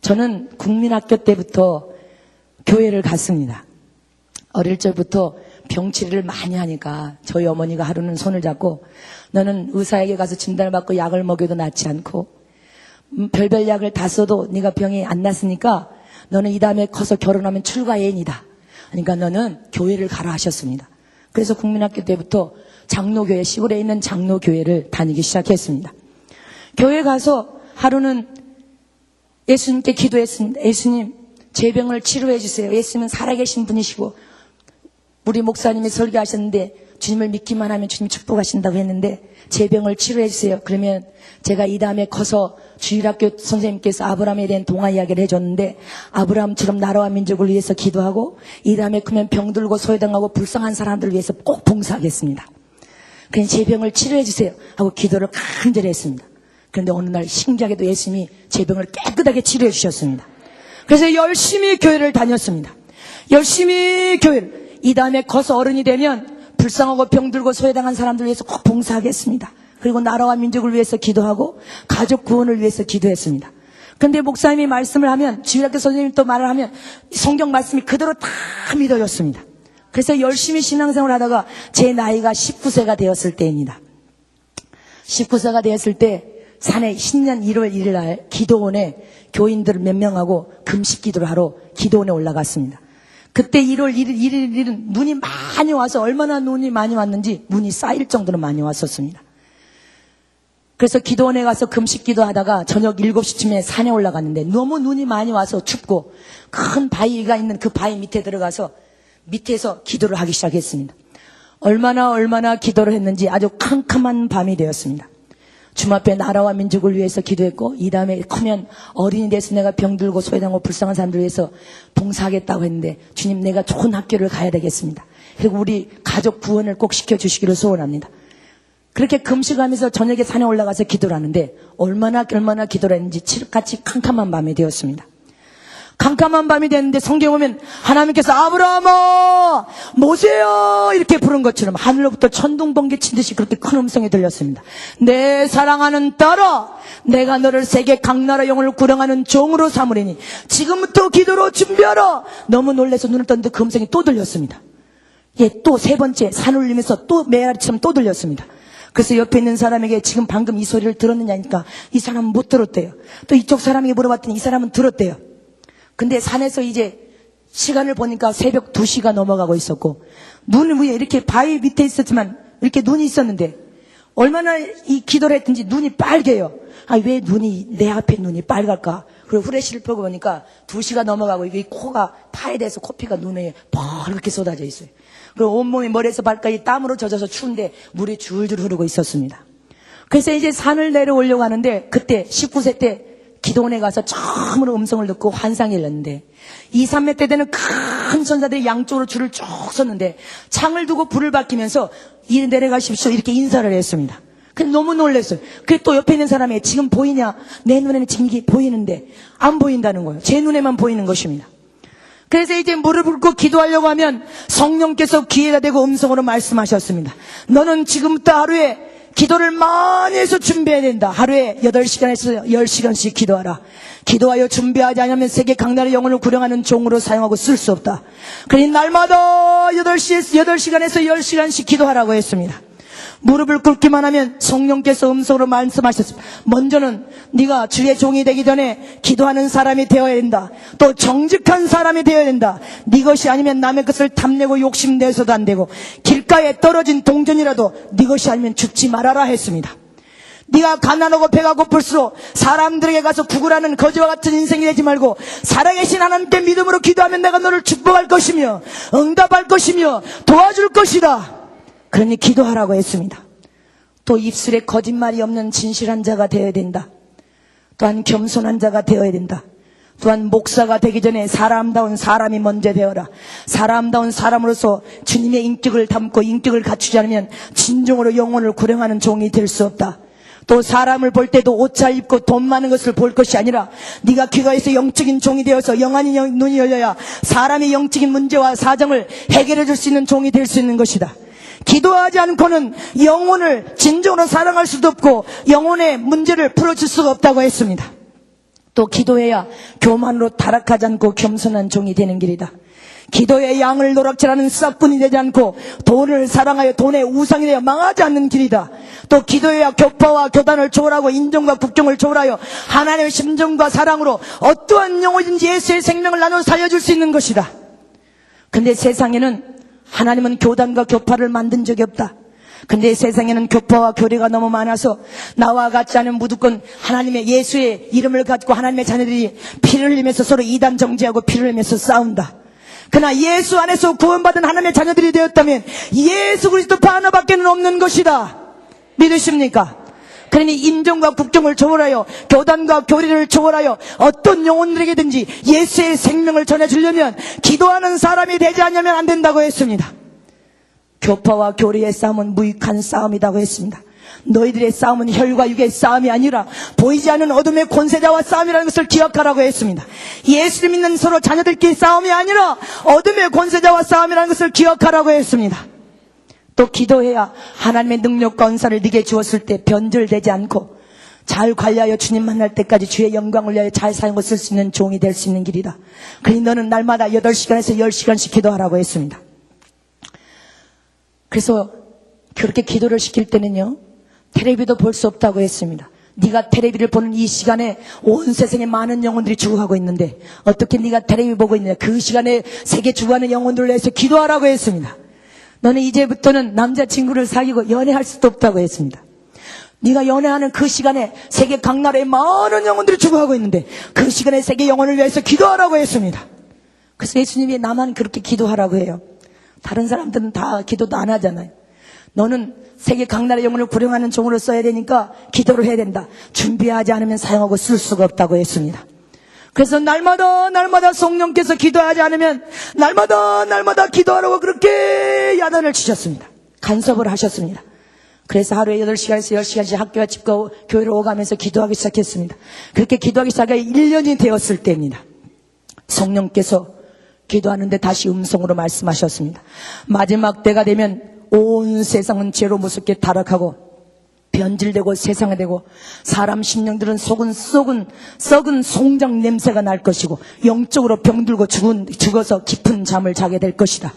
저는 국민학교 때부터 교회를 갔습니다. 어릴 적부터 병치료를 많이 하니까 저희 어머니가 하루는 손을 잡고 너는 의사에게 가서 진단을 받고 약을 먹여도 낫지 않고 별별 약을 다 써도 네가 병이 안 났으니까 너는 이 다음에 커서 결혼하면 출가애인이다. 그러니까 너는 교회를 가라 하셨습니다. 그래서 국민학교 때부터 장로교회, 시골에 있는 장로교회를 다니기 시작했습니다. 교회 가서 하루는 예수님께 기도했습니다. 예수님, 제 병을 치료해 주세요. 예수님은 살아계신 분이시고 우리 목사님이 설교하셨는데 주님을 믿기만 하면 주님 축복하신다고 했는데 제 병을 치료해 주세요. 그러면 제가 이 다음에 커서 주일학교 선생님께서 아브라함에 대한 동화 이야기를 해줬는데 아브라함처럼 나라와 민족을 위해서 기도하고 이 다음에 크면 병들고 소외당하고 불쌍한 사람들을 위해서 꼭 봉사하겠습니다. 그냥 제 병을 치료해 주세요 하고 기도를 간절히 했습니다. 그런데 어느 날 신기하게도 예수님이 제 병을 깨끗하게 치료해 주셨습니다. 그래서 열심히 교회를 다녔습니다. 열심히 교회를. 이 다음에 커서 어른이 되면 불쌍하고 병들고 소외당한 사람들을 위해서 꼭 봉사하겠습니다. 그리고 나라와 민족을 위해서 기도하고 가족 구원을 위해서 기도했습니다. 그런데 목사님이 말씀을 하면 주일학교 선생님이 또 말을 하면 성경 말씀이 그대로 다 믿어졌습니다. 그래서 열심히 신앙생활을 하다가 제 나이가 19세가 되었을 때입니다. 19세가 되었을 때 산에 신년 1월 1일 날 기도원에 교인들 몇 명하고 금식 기도를 하러 기도원에 올라갔습니다. 그때 1월 1일은 눈이 많이 와서 얼마나 눈이 많이 왔는지 눈이 쌓일 정도로 많이 왔었습니다. 그래서 기도원에 가서 금식 기도하다가 저녁 7시쯤에 산에 올라갔는데 너무 눈이 많이 와서 춥고 큰 바위가 있는 그 바위 밑에 들어가서 밑에서 기도를 하기 시작했습니다. 얼마나 기도를 했는지 아주 캄캄한 밤이 되었습니다. 주님 앞에 나라와 민족을 위해서 기도했고 이 다음에 크면 어린이 돼서 내가 병들고 소외당하고 불쌍한 사람들 위해서 봉사하겠다고 했는데 주님 내가 좋은 학교를 가야 되겠습니다. 그리고 우리 가족 구원을 꼭 시켜주시기를 소원합니다. 그렇게 금식하면서 저녁에 산에 올라가서 기도를 하는데 얼마나 기도를 했는지 칠흑같이 캄캄한 밤이 되었습니다. 캄캄한 밤이 됐는데 성경에 보면 하나님께서 아브라함아 모세야 이렇게 부른 것처럼 하늘로부터 천둥번개 치듯이 그렇게 큰 음성이 들렸습니다. 내 사랑하는 딸아 내가 너를 세계 각 나라 영혼을 구령하는 종으로 삼으리니 지금부터 기도로 준비하라. 너무 놀라서 눈을 떴는데 그 음성이 또 들렸습니다. 예, 또 세 번째 산 울리면서 또 메아리처럼 또 들렸습니다. 그래서 옆에 있는 사람에게 지금 방금 이 소리를 들었느냐니까 이 사람은 못 들었대요. 또 이쪽 사람에게 물어봤더니 이 사람은 들었대요. 근데 산에서 이제 시간을 보니까 새벽 2시가 넘어가고 있었고 눈 위에 이렇게 바위 밑에 있었지만 이렇게 눈이 있었는데 얼마나 이 기도를 했든지 눈이 빨개요. 아, 왜 내 앞에 눈이 빨갈까? 그리고 후레쉬를 펴고 보니까 2시가 넘어가고 이게 코가 파래돼서 코피가 눈에 벌겋게 쏟아져 있어요. 그리고 온몸이 머리에서 발까지 땀으로 젖어서 추운데 물이 줄줄 흐르고 있었습니다. 그래서 이제 산을 내려오려고 하는데 그때 19세 때 기도원에 가서 처음으로 음성을 듣고 환상이 일렀는데 2, 3매 때 되는 큰 천사들이 양쪽으로 줄을 쭉 섰는데 창을 두고 불을 밝히면서 이리 내려가십시오 이렇게 인사를 했습니다. 근데 너무 놀랐어요. 그게 또 옆에 있는 사람이 지금 보이냐? 내 눈에는 지금 이게 보이는데 안 보인다는 거예요. 제 눈에만 보이는 것입니다. 그래서 이제 무릎을 꿇고 기도하려고 하면 성령께서 귀에다 대고 음성으로 말씀하셨습니다. 너는 지금부터 하루에 기도를 많이 해서 준비해야 된다. 하루에 8시간에서 10시간씩 기도하라. 기도하여 준비하지 않으면 세계 각 나라 영혼을 구령하는 종으로 사용하고 쓸 수 없다. 그러니 날마다 8시간에서 10시간씩 기도하라고 했습니다. 무릎을 꿇기만 하면 성령께서 음성으로 말씀하셨습니다. 먼저는 네가 주의 종이 되기 전에 기도하는 사람이 되어야 된다. 또 정직한 사람이 되어야 된다. 네 것이 아니면 남의 것을 탐내고 욕심내서도 안 되고 길가에 떨어진 동전이라도 네 것이 아니면 죽지 말아라 했습니다. 네가 가난하고 배가 고플수록 사람들에게 가서 구걸하는 거지와 같은 인생이 되지 말고 살아계신 하나님께 믿음으로 기도하면 내가 너를 축복할 것이며 응답할 것이며 도와줄 것이다. 그러니 기도하라고 했습니다. 또 입술에 거짓말이 없는 진실한 자가 되어야 된다. 또한 겸손한 자가 되어야 된다. 또한 목사가 되기 전에 사람다운 사람이 먼저 되어라. 사람다운 사람으로서 주님의 인격을 담고 인격을 갖추지 않으면 진정으로 영혼을 구령하는 종이 될 수 없다. 또 사람을 볼 때도 옷 잘 입고 돈 많은 것을 볼 것이 아니라 네가 귀가에서 영적인 종이 되어서 영안이 눈이 열려야 사람의 영적인 문제와 사정을 해결해 줄 수 있는 종이 될 수 있는 것이다. 기도하지 않고는 영혼을 진정으로 사랑할 수도 없고 영혼의 문제를 풀어줄 수가 없다고 했습니다. 또 기도해야 교만으로 타락하지 않고 겸손한 종이 되는 길이다. 기도의 양을 노락질하는 싹군이 되지 않고 돈을 사랑하여 돈의 우상이 되어 망하지 않는 길이다. 또 기도해야 교파와 교단을 초월하고 인종과 국경을 초월하여 하나님의 심정과 사랑으로 어떠한 영혼인지 예수의 생명을 나눠 살려줄 수 있는 것이다. 근데 세상에는 하나님은 교단과 교파를 만든 적이 없다. 근데 세상에는 교파와 교리가 너무 많아서 나와 같지 않은 무조건 하나님의 예수의 이름을 갖고 하나님의 자녀들이 피를 흘리면서 서로 이단 정죄하고 피를 흘리면서 싸운다. 그러나 예수 안에서 구원받은 하나님의 자녀들이 되었다면 예수 그리스도 하나밖에는 없는 것이다. 믿으십니까? 그러니 인종과 국경을 초월하여 교단과 교리를 초월하여 어떤 영혼들에게든지 예수의 생명을 전해주려면 기도하는 사람이 되지 않으면 안 된다고 했습니다. 교파와 교리의 싸움은 무익한 싸움이라고 했습니다. 너희들의 싸움은 혈과 육의 싸움이 아니라 보이지 않는 어둠의 권세자와 싸움이라는 것을 기억하라고 했습니다. 예수를 믿는 서로 자녀들끼리 싸움이 아니라 어둠의 권세자와 싸움이라는 것을 기억하라고 했습니다. 또 기도해야 하나님의 능력과 은사를 네게 주었을 때 변절되지 않고 잘 관리하여 주님 만날 때까지 주의 영광을 위하여 잘 사용을 쓸 수 있는 종이 될 수 있는 길이다. 그러니 너는 날마다 8시간에서 10시간씩 기도하라고 했습니다. 그래서 그렇게 기도를 시킬 때는요, 텔레비도 볼 수 없다고 했습니다. 네가 텔레비를 보는 이 시간에 온 세상에 많은 영혼들이 죽어가고 있는데 어떻게 네가 텔레비 보고 있느냐. 그 시간에 세계 죽어가는 영혼들을 위해서 기도하라고 했습니다. 너는 이제부터는 남자친구를 사귀고 연애할 수도 없다고 했습니다. 네가 연애하는 그 시간에 세계 각 나라에 많은 영혼들이 죽어가고 있는데 그 시간에 세계 영혼을 위해서 기도하라고 했습니다. 그래서 예수님이 나만 그렇게 기도하라고 해요. 다른 사람들은 다 기도도 안 하잖아요. 너는 세계 각 나라 영혼을 구령하는 종으로 써야 되니까 기도를 해야 된다. 준비하지 않으면 사용하고 쓸 수가 없다고 했습니다. 그래서 날마다 성령께서 기도하지 않으면 날마다 기도하라고 그렇게 야단을 치셨습니다. 간섭을 하셨습니다. 그래서 하루에 8시간에서 10시간씩 학교와 집과 교회를 오가면서 기도하기 시작했습니다. 그렇게 기도하기 시작해 1년이 되었을 때입니다. 성령께서 기도하는데 다시 음성으로 말씀하셨습니다. 마지막 때가 되면 온 세상은 죄로 무섭게 타락하고 변질되고 세상화되고 사람 심령들은 썩은 송장 냄새가 날 것이고 영적으로 병들고 죽어서 깊은 잠을 자게 될 것이다.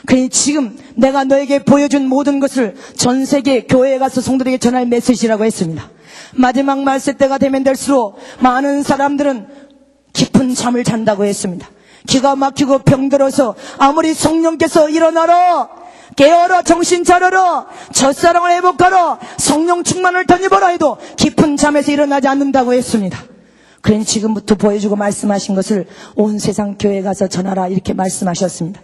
그러니 지금 내가 너에게 보여준 모든 것을 전 세계 교회에 가서 성도들에게 전할 메시지라고 했습니다. 마지막 말세 때가 되면 될수록 많은 사람들은 깊은 잠을 잔다고 했습니다. 기가 막히고 병들어서 아무리 성령께서 일어나라, 깨어라, 정신 차려라, 첫사랑을 회복하라, 성령 충만을 덧입어라 해도 깊은 잠에서 일어나지 않는다고 했습니다. 그러니 지금부터 보여주고 말씀하신 것을 온 세상 교회에 가서 전하라 이렇게 말씀하셨습니다.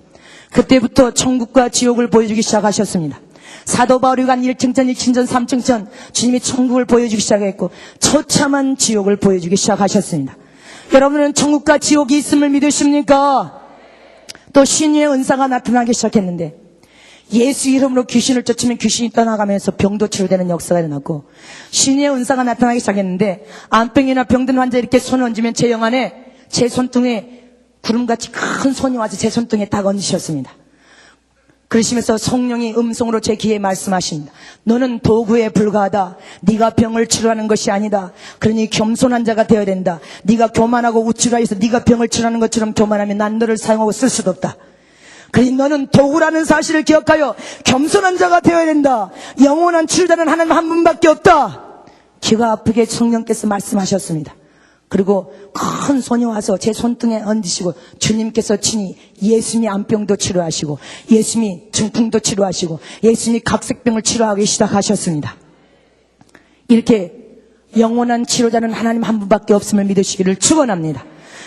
그때부터 천국과 지옥을 보여주기 시작하셨습니다. 사도 바울이 간 1층전, 2층전, 3층전 주님이 천국을 보여주기 시작했고 처참한 지옥을 보여주기 시작하셨습니다. 여러분은 천국과 지옥이 있음을 믿으십니까? 또 신유의 은사가 나타나기 시작했는데 예수 이름으로 귀신을 쫓으면 귀신이 떠나가면서 병도 치료되는 역사가 일어났고 신유의 은사가 나타나기 시작했는데 암병이나 병든 환자 이렇게 손을 얹으면 제 영안에 제 손등에 구름같이 큰 손이 와서 제 손등에 딱 얹으셨습니다. 그러시면서 성령이 음성으로 제 귀에 말씀하십니다. 너는 도구에 불과하다. 네가 병을 치료하는 것이 아니다. 그러니 겸손한 자가 되어야 된다. 네가 교만하고 우쭐하여서 네가 병을 치료하는 것처럼 교만하면 난 너를 사용하고 쓸 수도 없다. 그러니 너는 도구라는 사실을 기억하여 겸손한 자가 되어야 된다. 영원한 치료자는 하나님 한 분밖에 없다. 귀가 아프게 성령께서 말씀하셨습니다. 그리고 큰 손이 와서 제 손등에 얹으시고 주님께서 친히 예수님이 암병도 치료하시고 예수님이 중풍도 치료하시고 예수님이 각색병을 치료하기 시작하셨습니다. 이렇게 영원한 치료자는 하나님 한 분밖에 없음을 믿으시기를 축원합니다.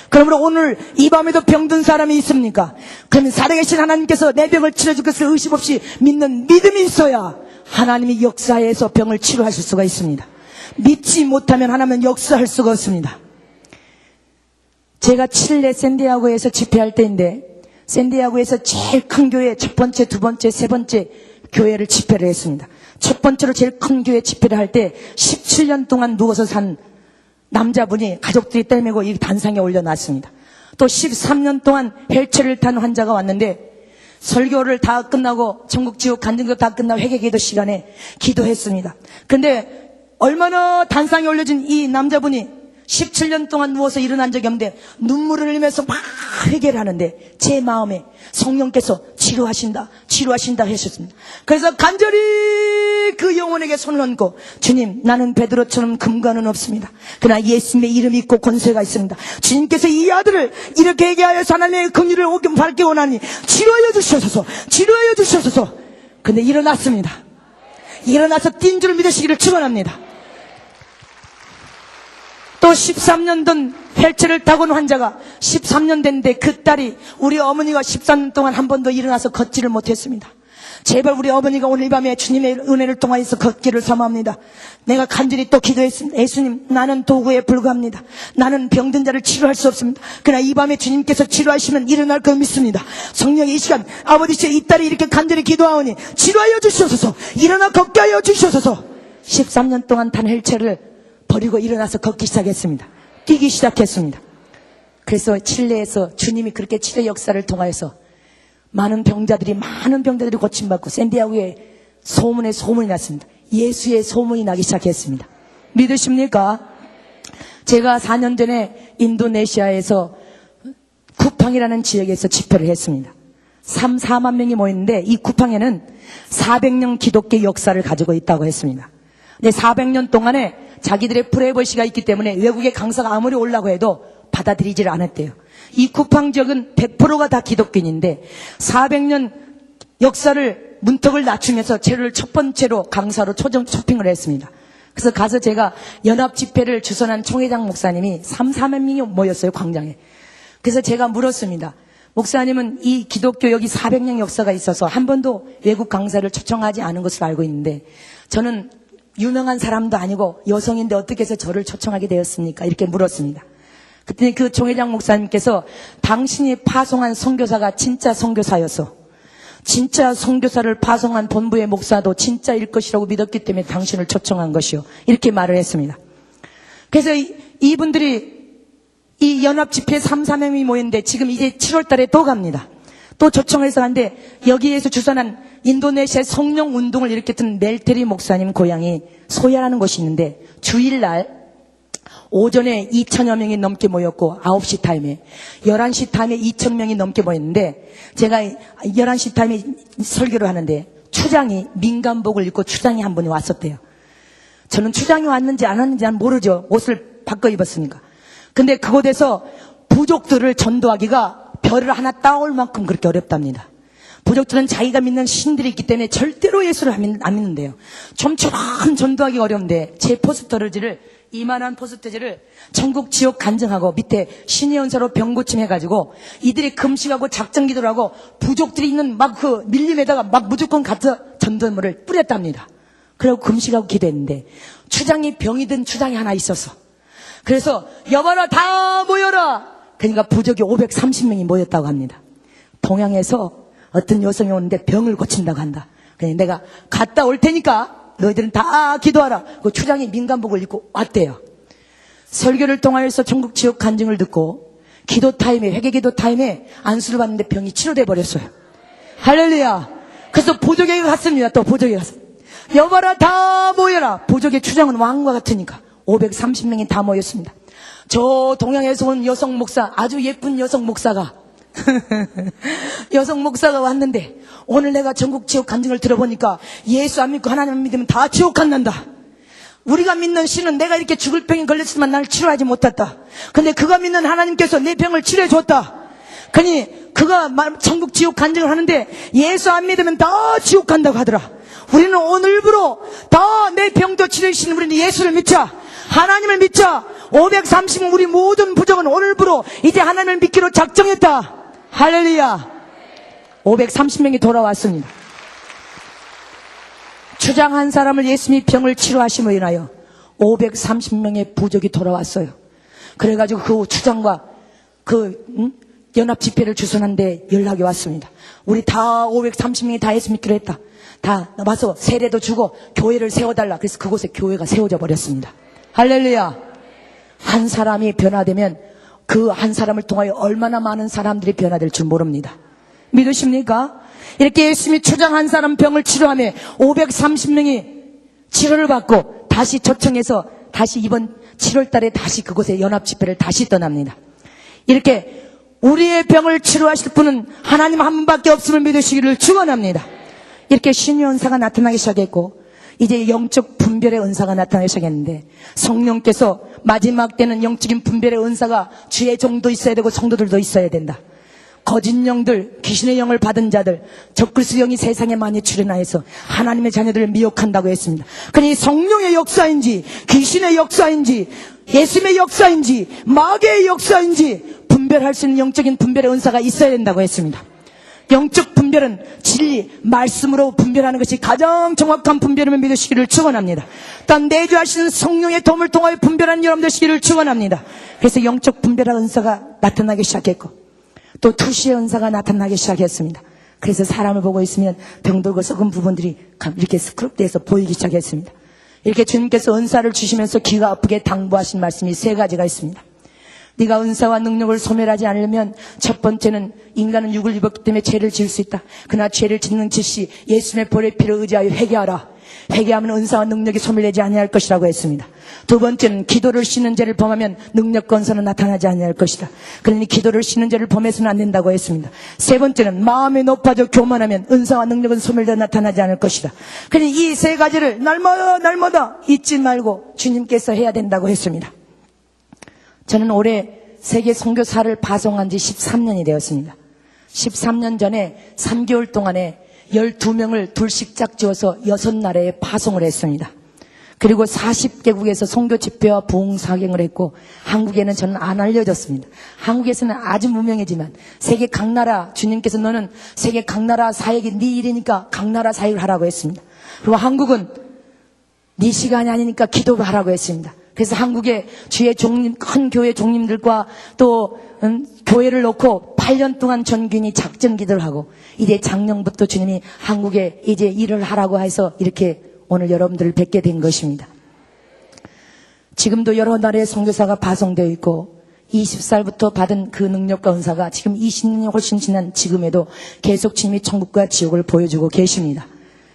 그러므로 오늘 이 밤에도 병든 사람이 있습니까? 그러면 살아계신 하나님께서 내 병을 치료해줄 것을 의심 없이 믿는 믿음이 있어야 하나님이 역사에서 병을 치료하실 수가 있습니다. 믿지 못하면 하나님은 역사할 수가 없습니다. 제가 칠레 샌디아고에서 집회할 때인데 샌디아고에서 제일 큰 교회 첫 번째, 두 번째, 세 번째 교회를 집회를 했습니다. 첫 번째로 제일 큰 교회 집회를 할 때 17년 동안 누워서 산 남자분이 가족들이 떼매고 이 단상에 올려놨습니다. 또 13년 동안 헬체를 탄 환자가 왔는데 설교를 다 끝나고 천국 지옥 간증도 다 끝나고 회개기도 시간에 기도했습니다. 근데 얼마나 단상에 올려진 이 남자분이 17년 동안 누워서 일어난 적이 없는데 눈물을 흘리면서 막 회개를 하는데 제 마음에 성령께서 치료하신다 하셨습니다. 그래서 간절히 그 영혼에게 손을 얹고, 주님, 나는 베드로처럼 금관은 없습니다. 그러나 예수님의 이름이 있고 권세가 있습니다. 주님께서 이 아들을 이렇게 얘기하여서 하나님의 긍휼을 받기 원하니 치료하여 주셔서. 근데 일어났습니다. 일어나서 뛴 줄 믿으시기를 축원합니다. 또 13년 된 휠체어를 타고 온 환자가 13년 됐는데 그 딸이, 우리 어머니가 13년 동안 한 번도 일어나서 걷지를 못했습니다. 제발 우리 어머니가 오늘 밤에 주님의 은혜를 통하여서 걷기를 사모합니다. 내가 간절히 또 기도했습니다. 예수님, 나는 도구에 불과합니다. 나는 병든 자를 치료할 수 없습니다. 그러나 이 밤에 주님께서 치료하시면 일어날 걸 믿습니다. 성령이 이 시간 아버지, 이 딸이 이렇게 간절히 기도하오니 치료하여 주시옵소서, 일어나 걷게 하여 주시옵소서. 13년 동안 탄 휠체어를 버리고 일어나서 걷기 시작했습니다. 뛰기 시작했습니다. 그래서 칠레에서 주님이 그렇게 치료 역사를 통하여서 많은 병자들이 고침받고 샌디아고에 소문이 났습니다. 예수의 소문이 나기 시작했습니다. 믿으십니까? 제가 4년 전에 인도네시아에서 쿠팡이라는 지역에서 집회를 했습니다. 4만 명이 모였는데 이 쿠팡에는 400년 기독교 역사를 가지고 있다고 했습니다. 근데 400년 동안에 자기들의 프라이버시가 있기 때문에 외국의 강사가 아무리 오려고 해도 받아들이질 않았대요. 이 쿠팡 지역은 100%가 다 기독교인인데 400년 역사를 문턱을 낮추면서 저를 첫 번째로 강사로 초빙을 했습니다. 그래서 가서 제가 연합 집회를 주선한 총회장 목사님이 4만 명이 모였어요, 광장에. 그래서 제가 물었습니다. 목사님은 이 기독교 여기 400년 역사가 있어서 한 번도 외국 강사를 초청하지 않은 것으로 알고 있는데, 저는 유명한 사람도 아니고 여성인데 어떻게 해서 저를 초청하게 되었습니까? 이렇게 물었습니다. 그때 그 총회장 목사님께서 당신이 파송한 선교사가 진짜 선교사였어. 진짜 선교사를 파송한 본부의 목사도 진짜일 것이라고 믿었기 때문에 당신을 초청한 것이요. 이렇게 말을 했습니다. 그래서 이분들이 이 연합 집회 3,4명이 모였는데 지금 이제 7월 달에 또 갑니다. 또 초청해서 간데 여기에서 주선한 인도네시아 성령 운동을 일으켰던 멜테리 목사님 고향이 소야라는 곳이 있는데 주일날 오전에 2,000여 명이 넘게 모였고 9시 타임에 11시 타임에 2,000명이 넘게 모였는데 제가 11시 타임에 설교를 하는데 추장이 민간복을 입고 추장이 한 분이 왔었대요. 저는 추장이 왔는지 안 왔는지 모르죠. 옷을 바꿔 입었으니까. 근데 그곳에서 부족들을 전도하기가 별을 하나 따올 만큼 그렇게 어렵답니다. 부족들은 자기가 믿는 신들이 있기 때문에 절대로 예수를 안 믿는데요. 좀처럼 전도하기가 어려운데 제 포스터지를 이만한 포스터지를 전국 지역 간증하고 밑에 신의 연사로 병고침 해가지고 이들이 금식하고 작정 기도를 하고 부족들이 있는 막 그 밀림에다가 막 무조건 가서 전도물을 뿌렸답니다. 그리고 금식하고 기도했는데 추장이 병이 든 추장이 하나 있어서 그래서 여봐라 다 모여라. 그러니까 부족이 530명이 모였다고 합니다. 동양에서 어떤 여성이 오는데 병을 고친다고 한다. 그러니까 내가 갔다 올 테니까 너희들은 다 기도하라. 그 추장이 민간복을 입고 왔대요. 설교를 통하여서 전국 지역 간증을 듣고 기도 타임에 회개 기도 타임에 안수를 받는데 병이 치료돼 버렸어요. 할렐루야. 그래서 보족에게 갔습니다. 또 보족에 가서 여봐라 다 모여라. 보족의 추장은 왕과 같으니까 530명이 다 모였습니다. 저 동양에서 온 여성 목사, 아주 예쁜 여성 목사가 여성 목사가 왔는데 오늘 내가 전국 지옥 간증을 들어보니까 예수 안 믿고 하나님 안 믿으면 다 지옥 간단다. 우리가 믿는 신은 내가 이렇게 죽을 병이 걸렸지만 나를 치료하지 못했다. 근데 그가 믿는 하나님께서 내 병을 치료해 줬다. 그러니 그가 전국 지옥 간증을 하는데 예수 안 믿으면 다 지옥 간다고 하더라. 우리는 오늘부로 다 내 병도 치료해 주시는 우리는 예수를 믿자. 하나님을 믿자. 530 우리 모든 부족은 오늘부로 이제 하나님을 믿기로 작정했다. 할렐루야. 530명이 돌아왔습니다. 추장 한 사람을 예수님이 병을 치료하심으로 인하여 530명의 부족이 돌아왔어요. 그래가지고 그 추장과 연합 집회를 주선한데 연락이 왔습니다. 우리 다 530명이 다 예수 믿기로 했다. 다 와서 세례도 주고 교회를 세워달라. 그래서 그곳에 교회가 세워져 버렸습니다. 할렐루야. 한 사람이 변화되면 그 한 사람을 통하여 얼마나 많은 사람들이 변화될 줄 모릅니다. 믿으십니까? 이렇게 예수님이 추장 한 사람 병을 치료하며 530명이 치료를 받고 다시 초청해서 다시 이번 7월 달에 다시 그곳에 연합 집회를 다시 떠납니다. 이렇게 우리의 병을 치료하실 분은 하나님 한 분밖에 없음을 믿으시기를 축원합니다. 이렇게 신의 은사가 나타나기 시작했고 이제 영적 분별의 은사가 나타나기 시작했는데 성령께서 마지막 때는 영적인 분별의 은사가 주의 종도 있어야 되고 성도들도 있어야 된다. 거짓 영들, 귀신의 영을 받은 자들, 적그리스도 영이 세상에 많이 출현하여서 하나님의 자녀들을 미혹한다고 했습니다. 그러니 성령의 역사인지 귀신의 역사인지 예수님의 역사인지 마귀의 역사인지 분별할 수 있는 영적인 분별의 은사가 있어야 된다고 했습니다. 영적 분별은 진리, 말씀으로 분별하는 것이 가장 정확한 분별임을 믿으시기를 축원합니다. 또한 내주하시는 성령의 도움을 통하여 분별하는 여러분 되시기를 축원합니다. 그래서 영적 분별의 은사가 나타나기 시작했고 또 투시의 은사가 나타나기 시작했습니다. 그래서 사람을 보고 있으면 병들고 썩은 부분들이 이렇게 스크럽돼서 보이기 시작했습니다. 이렇게 주님께서 은사를 주시면서 귀가 아프게 당부하신 말씀이 3가지가 있습니다. 네가 은사와 능력을 소멸하지 않으려면 첫 번째는 인간은 육을 입었기 때문에 죄를 지을 수 있다. 그러나 죄를 짓는 짓이 예수님의 보혈의 피를 의지하여 회개하라. 회개하면 은사와 능력이 소멸되지 아니할 것이라고 했습니다. 두 번째는 기도를 씻는 죄를 범하면 능력과 은사는 나타나지 아니할 것이다. 그러니 기도를 씻는 죄를 범해서는 안 된다고 했습니다. 세 번째는 마음이 높아져 교만하면 은사와 능력은 소멸되어 나타나지 않을 것이다. 그러니 이 3가지를 날마다 잊지 말고 주님께서 해야 된다고 했습니다. 저는 올해 세계 선교사를 파송한 지 13년이 되었습니다. 13년 전에 3개월 동안에 12명을 둘씩 짝지어서 6나라에 파송을 했습니다. 그리고 40개국에서 선교 집회와 부흥 사경을 했고 한국에는 저는 안 알려졌습니다. 한국에서는 아주 무명이지만 세계 각 나라 주님께서 너는 세계 각 나라 사역이 네 일이니까 각 나라 사역을 하라고 했습니다. 그리고 한국은 네 시간이 아니니까 기도를 하라고 했습니다. 그래서 한국의 주의 종님, 큰 교회 종님들과 또 교회를 놓고 8년 동안 전균이 작전 기도를 하고 이제 작년부터 주님이 한국에 이제 일을 하라고 해서 이렇게 오늘 여러분들을 뵙게 된 것입니다. 지금도 여러 나라의 선교사가 파송되어 있고 20살부터 받은 그 능력과 은사가 지금 20년이 훨씬 지난 지금에도 계속 주님이 천국과 지옥을 보여주고 계십니다.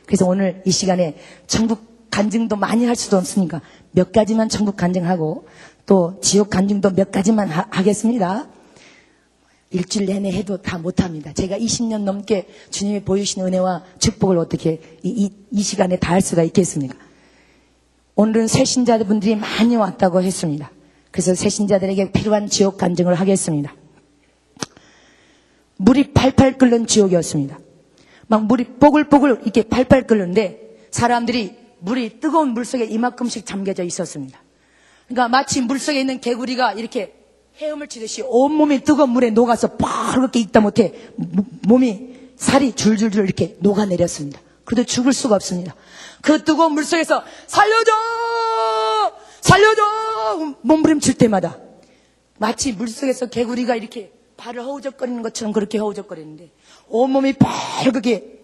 그래서 오늘 이 시간에 천국 간증도 많이 할 수도 없으니까 몇 가지만 천국 간증하고 또 지옥 간증도 몇 가지만 하겠습니다. 일주일 내내 해도 다 못합니다. 제가 20년 넘게 주님이 보여주신 은혜와 축복을 어떻게 이 시간에 다 할 수가 있겠습니까? 오늘은 새신자분들이 많이 왔다고 했습니다. 그래서 새신자들에게 필요한 지옥 간증을 하겠습니다. 물이 팔팔 끓는 지옥이었습니다. 막 물이 뽀글뽀글 이렇게 팔팔 끓는데 사람들이 물이 뜨거운 물속에 이만큼씩 잠겨져 있었습니다. 그러니까 마치 물속에 있는 개구리가 이렇게 헤엄을 치듯이 온몸이 뜨거운 물에 녹아서 빠르게 있다 못해 몸이 살이 줄줄줄 이렇게 녹아내렸습니다. 그래도 죽을 수가 없습니다. 그 뜨거운 물속에서 살려줘! 살려줘! 몸부림칠 때마다 마치 물속에서 개구리가 이렇게 발을 허우적거리는 것처럼 그렇게 허우적거리는데 온몸이 빨갛게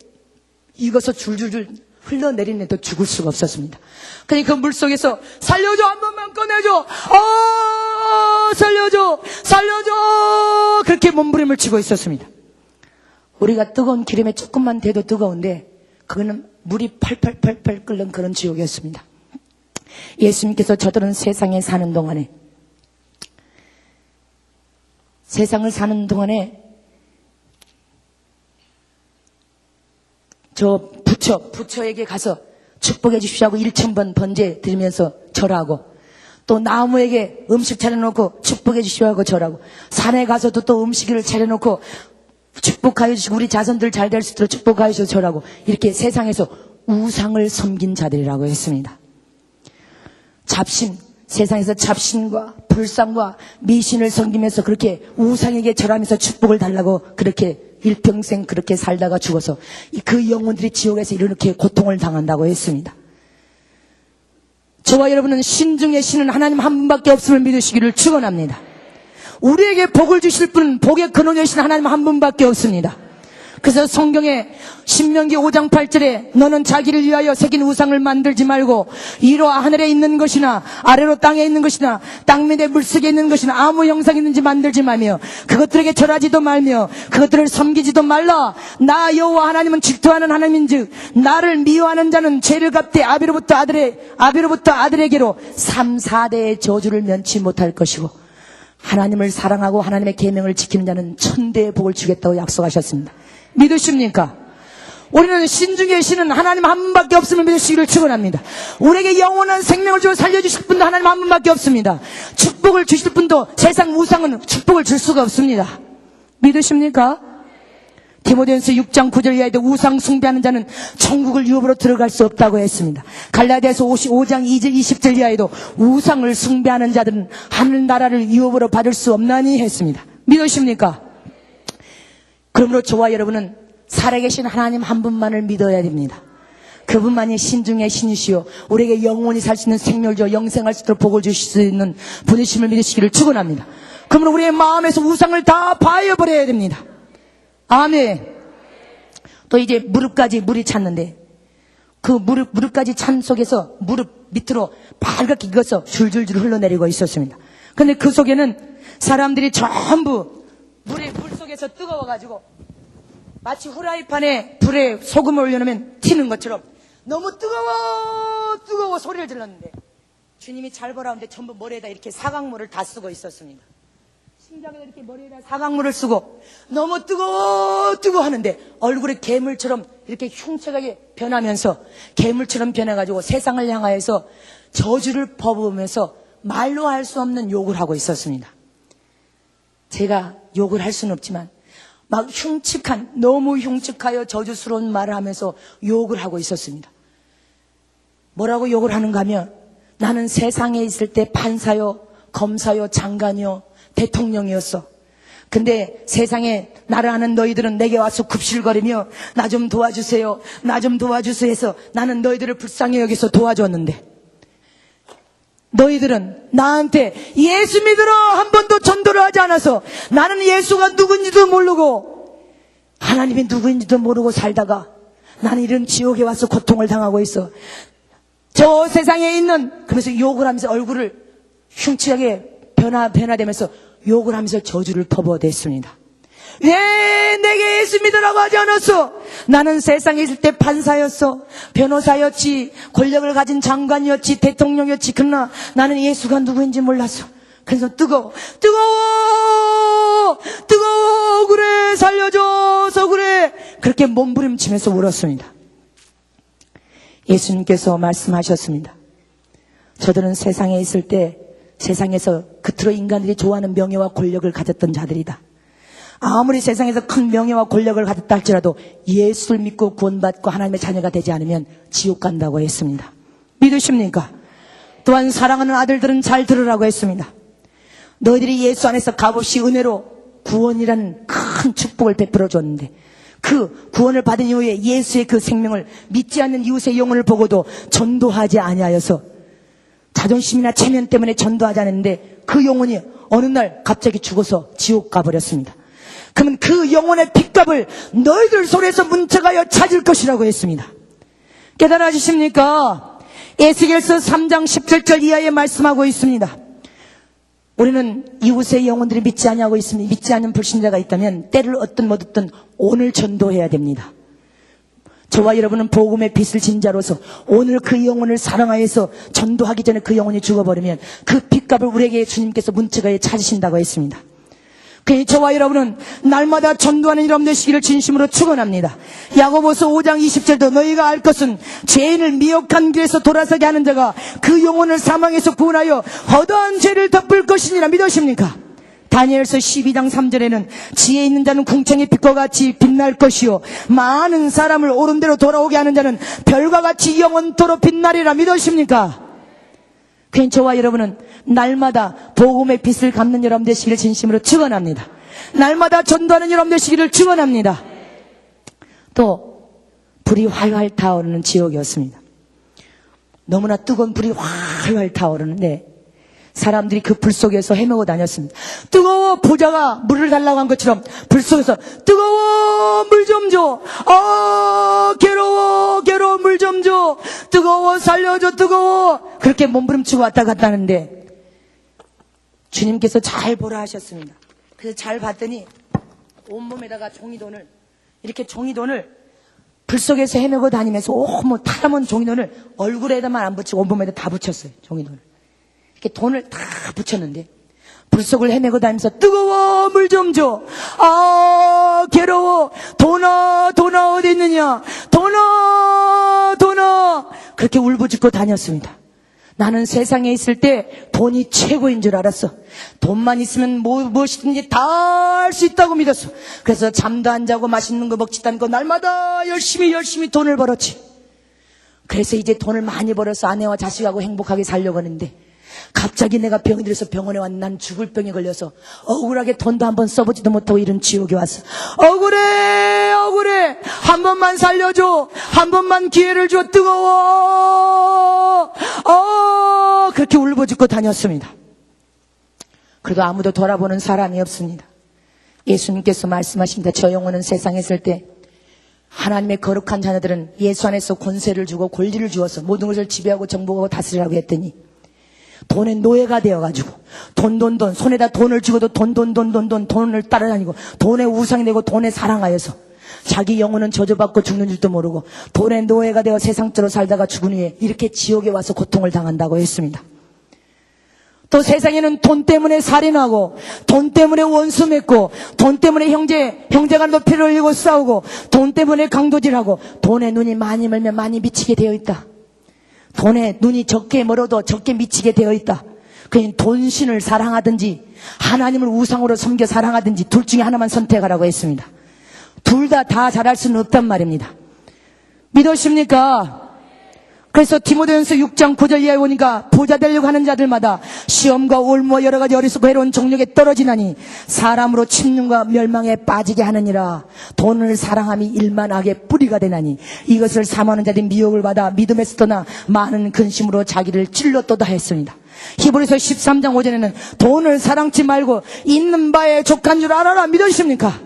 익어서 줄줄줄 흘러내리는데도 죽을 수가 없었습니다. 그러니까 그 물속에서 살려줘! 한 번만 꺼내줘! 살려줘! 살려줘! 그렇게 몸부림을 치고 있었습니다. 우리가 뜨거운 기름에 조금만 대도 뜨거운데 그거는 물이 팔팔팔팔 끓는 그런 지옥이었습니다. 예수님께서 저들은 세상에 사는 동안에 저 부처에게 가서 축복해 주십시오 하고 1000번 번제 드리면서 절하고 또 나무에게 음식 차려놓고 축복해 주십시오 하고 절하고 산에 가서도 또 음식을 차려놓고 축복하여 주시고 우리 자손들 잘 될 수 있도록 축복하여 주셔서 절하고 이렇게 세상에서 우상을 섬긴 자들이라고 했습니다. 세상에서 잡신과 불상과 미신을 섬기면서 그렇게 우상에게 절하면서 축복을 달라고 그렇게 일평생 그렇게 살다가 죽어서 그 영혼들이 지옥에서 이렇게 고통을 당한다고 했습니다. 저와 여러분은 신중의 신은 하나님 한 분밖에 없음을 믿으시기를 축원합니다. 우리에게 복을 주실 분은 복의 근원이신 하나님 한 분밖에 없습니다. 그래서 성경에 신명기 5장 8절에 너는 자기를 위하여 새긴 우상을 만들지 말고 위로 하늘에 있는 것이나 아래로 땅에 있는 것이나 땅 밑에 물속에 있는 것이나 아무 형상이 있는지 만들지 말며 그것들에게 절하지도 말며 그것들을 섬기지도 말라. 나 여호와 하나님은 질투하는 하나님인즉 나를 미워하는 자는 죄를 갚되 아비로부터 아들에게로 3, 4대의 저주를 면치 못할 것이고 하나님을 사랑하고 하나님의 계명을 지키는 자는 천대의 복을 주겠다고 약속하셨습니다. 믿으십니까? 우리는 신 중에 신은 하나님 한 분밖에 없음을 믿으시기를 축원합니다. 우리에게 영원한 생명을 주어 살려주실 분도 하나님 한 분밖에 없습니다. 축복을 주실 분도 세상 우상은 축복을 줄 수가 없습니다. 믿으십니까? 디모데전서 6장 9절 이하에도 우상 숭배하는 자는 천국을 유업으로 들어갈 수 없다고 했습니다. 갈라디아서 5장 2절 20절 이하에도 우상을 숭배하는 자들은 하늘나라를 유업으로 받을 수 없나니 했습니다. 믿으십니까? 그러므로 저와 여러분은 살아계신 하나님 한 분만을 믿어야 됩니다. 그분만이 신 중에 신이시요 우리에게 영원히 살 수 있는 생명을 주어 영생할 수 있도록 복을 주실 수 있는 분이심을 믿으시기를 축원합니다. 그러므로 우리의 마음에서 우상을 다 파여버려야 됩니다. 아멘. 또 이제 무릎까지 물이 찼는데 그 무릎까지 찬 속에서 무릎 밑으로 빨갛게 익어서 줄줄줄 흘러내리고 있었습니다. 근데 그 속에는 사람들이 전부 물 속에서 뜨거워가지고 마치 후라이팬에 불에 소금을 올려놓으면 튀는 것처럼 너무 뜨거워 소리를 질렀는데 주님이 잘 보라 하는데 전부 머리에다 이렇게 사각물을 다 쓰고 있었습니다. 심장에다 이렇게 머리에다 사각물을 쓰고 너무 뜨거워 하는데 얼굴이 괴물처럼 이렇게 흉측하게 변하면서 괴물처럼 변해가지고 세상을 향하여서 저주를 퍼부으면서 말로 할 수 없는 욕을 하고 있었습니다. 제가 욕을 할 수는 없지만 막 너무 흉측하여 저주스러운 말을 하면서 욕을 하고 있었습니다. 뭐라고 욕을 하는가 하면 나는 세상에 있을 때 판사요, 검사요, 장관이요, 대통령이었어. 근데 세상에 나를 아는 너희들은 내게 와서 굽실거리며 나 좀 도와주세요, 나 좀 도와주세요 해서 나는 너희들을 불쌍히 여기서 도와줬는데 너희들은 나한테 예수 믿으러 한 번도 전도를 하지 않아서 나는 예수가 누군지도 모르고 하나님이 누구인지도 모르고 살다가 나는 이런 지옥에 와서 고통을 당하고 있어. 저 세상에 있는 그러면서 욕을 하면서 얼굴을 흉측하게 변화되면서 욕을 하면서 저주를 퍼부어댔습니다. 왜 내게 예수 믿으라고 하지 않았어? 나는 세상에 있을 때 판사였어, 변호사였지, 권력을 가진 장관이었지, 대통령이었지. 그러나 나는 예수가 누구인지 몰랐어. 그래서 뜨거워 그래, 살려줘서 그래, 그렇게 몸부림치면서 울었습니다. 예수님께서 말씀하셨습니다. 저들은 세상에 있을 때 세상에서 겉으로 인간들이 좋아하는 명예와 권력을 가졌던 자들이다. 아무리 세상에서 큰 명예와 권력을 가졌다 할지라도 예수를 믿고 구원받고 하나님의 자녀가 되지 않으면 지옥 간다고 했습니다. 믿으십니까? 또한 사랑하는 아들들은 잘 들으라고 했습니다. 너희들이 예수 안에서 값없이 은혜로 구원이라는 큰 축복을 베풀어 줬는데 그 구원을 받은 이후에 예수의 그 생명을 믿지 않는 이웃의 영혼을 보고도 전도하지 아니하여서 자존심이나 체면 때문에 전도하지 않았는데 그 영혼이 어느 날 갑자기 죽어서 지옥 가버렸습니다. 그러면 그 영혼의 핏값을 너희들 손에서 문책하여 찾을 것이라고 했습니다. 깨달아지십니까? 에스겔서 3장 17절 이하에 말씀하고 있습니다. 우리는 이웃의 영혼들이 믿지 아니하고 있으면 믿지 않는 불신자가 있다면 때를 얻든 못 얻든 오늘 전도해야 됩니다. 저와 여러분은 복음의 빛을 진 자로서 오늘 그 영혼을 사랑하여서 전도하기 전에 그 영혼이 죽어버리면 그 핏값을 우리에게 주님께서 문책하여 찾으신다고 했습니다. 그러니 저와 여러분은 날마다 전도하는 여러분 되시기를 진심으로 축원합니다. 야고보서 5장 20절도 너희가 알 것은 죄인을 미혹한 길에서 돌아서게 하는 자가 그 영혼을 사망에서 구원하여 허다한 죄를 덮을 것이니라. 믿으십니까? 다니엘서 12장 3절에는 지혜 있는 자는 궁창의 빛과 같이 빛날 것이요 많은 사람을 옳은 대로 돌아오게 하는 자는 별과 같이 영원토록 빛나리라. 믿으십니까? 그러니 저와 여러분은 날마다 복음의 빛을 갚는 여러분 되시기를 진심으로 축원합니다. 날마다 전도하는 여러분 되시기를 축원합니다. 또 불이 활활 타오르는 지옥이었습니다. 너무나 뜨거운 불이 활활 타오르는데 사람들이 그 불 속에서 헤매고 다녔습니다. 뜨거워! 부자가 물을 달라고 한 것처럼 불 속에서 뜨거워! 물 좀 줘! 괴로워! 괴로워! 물 좀 줘! 뜨거워! 살려줘! 뜨거워! 그렇게 몸부림치고 왔다 갔다 하는데 주님께서 잘 보라 하셨습니다. 그래서 잘 봤더니 온몸에다가 종이돈을, 이렇게 종이돈을 불 속에서 헤매고 다니면서 온몸 타담은 종이돈을 얼굴에다만 안 붙이고 온몸에다 다 붙였어요. 종이돈을 이렇게 돈을 다 붙였는데 불 속을 헤매고 다니면서 뜨거워! 물 좀 줘! 괴로워! 돈아! 돈아 어디 있느냐! 돈아! 돈아! 그렇게 울부짖고 다녔습니다. 나는 세상에 있을 때 돈이 최고인 줄 알았어. 돈만 있으면 무엇이든지 다 할 수 있다고 믿었어. 그래서 잠도 안 자고 맛있는 거 먹지도 않고 날마다 열심히 돈을 벌었지. 그래서 이제 돈을 많이 벌어서 아내와 자식하고 행복하게 살려고 하는데 갑자기 내가 병이 들어서 병원에 왔는데 난 죽을 병에 걸려서 억울하게 돈도 한번 써보지도 못하고 이런 지옥에 왔어. 억울해! 억울해! 한 번만 살려줘! 한 번만 기회를 줘! 뜨거워! 그렇게 울부짖고 다녔습니다. 그래도 아무도 돌아보는 사람이 없습니다. 예수님께서 말씀하십니다. 저 영혼은 세상에 있을 때 하나님의 거룩한 자녀들은 예수 안에서 권세를 주고 권리를 주어서 모든 것을 지배하고 정복하고 다스리라고 했더니 돈의 노예가 되어가지고 돈 손에다 돈을 쥐고도 돈을 따라다니고 돈의 우상이 되고 돈에 사랑하여서 자기 영혼은 저주받고 죽는 줄도 모르고 돈의 노예가 되어 세상적으로 살다가 죽은 후에 이렇게 지옥에 와서 고통을 당한다고 했습니다. 또 세상에는 돈 때문에 살인하고 돈 때문에 원수 맺고 돈 때문에 형제간도 피를 흘리고 싸우고 돈 때문에 강도질하고 돈에 눈이 많이 멀면 많이 미치게 되어 있다. 돈에 눈이 적게 멀어도 적게 미치게 되어 있다. 그냥 돈신을 사랑하든지 하나님을 우상으로 섬겨 사랑하든지 둘 중에 하나만 선택하라고 했습니다. 둘 다 잘할 수는 없단 말입니다. 믿으십니까? 그래서 디모데전서 6장 9절 이하에 보니까 부자 되려고 하는 자들마다 시험과 올무와 여러 가지 어리석고 해로운 정욕에 떨어지나니 사람으로 침륜과 멸망에 빠지게 하느니라. 돈을 사랑함이 일만하게 뿌리가 되나니 이것을 사모하는 자들이 미혹을 받아 믿음에서 떠나 많은 근심으로 자기를 찔렀도다 했습니다. 히브리서 13장 5절에는 돈을 사랑치 말고 있는 바에 족한 줄 알아라. 믿으십니까?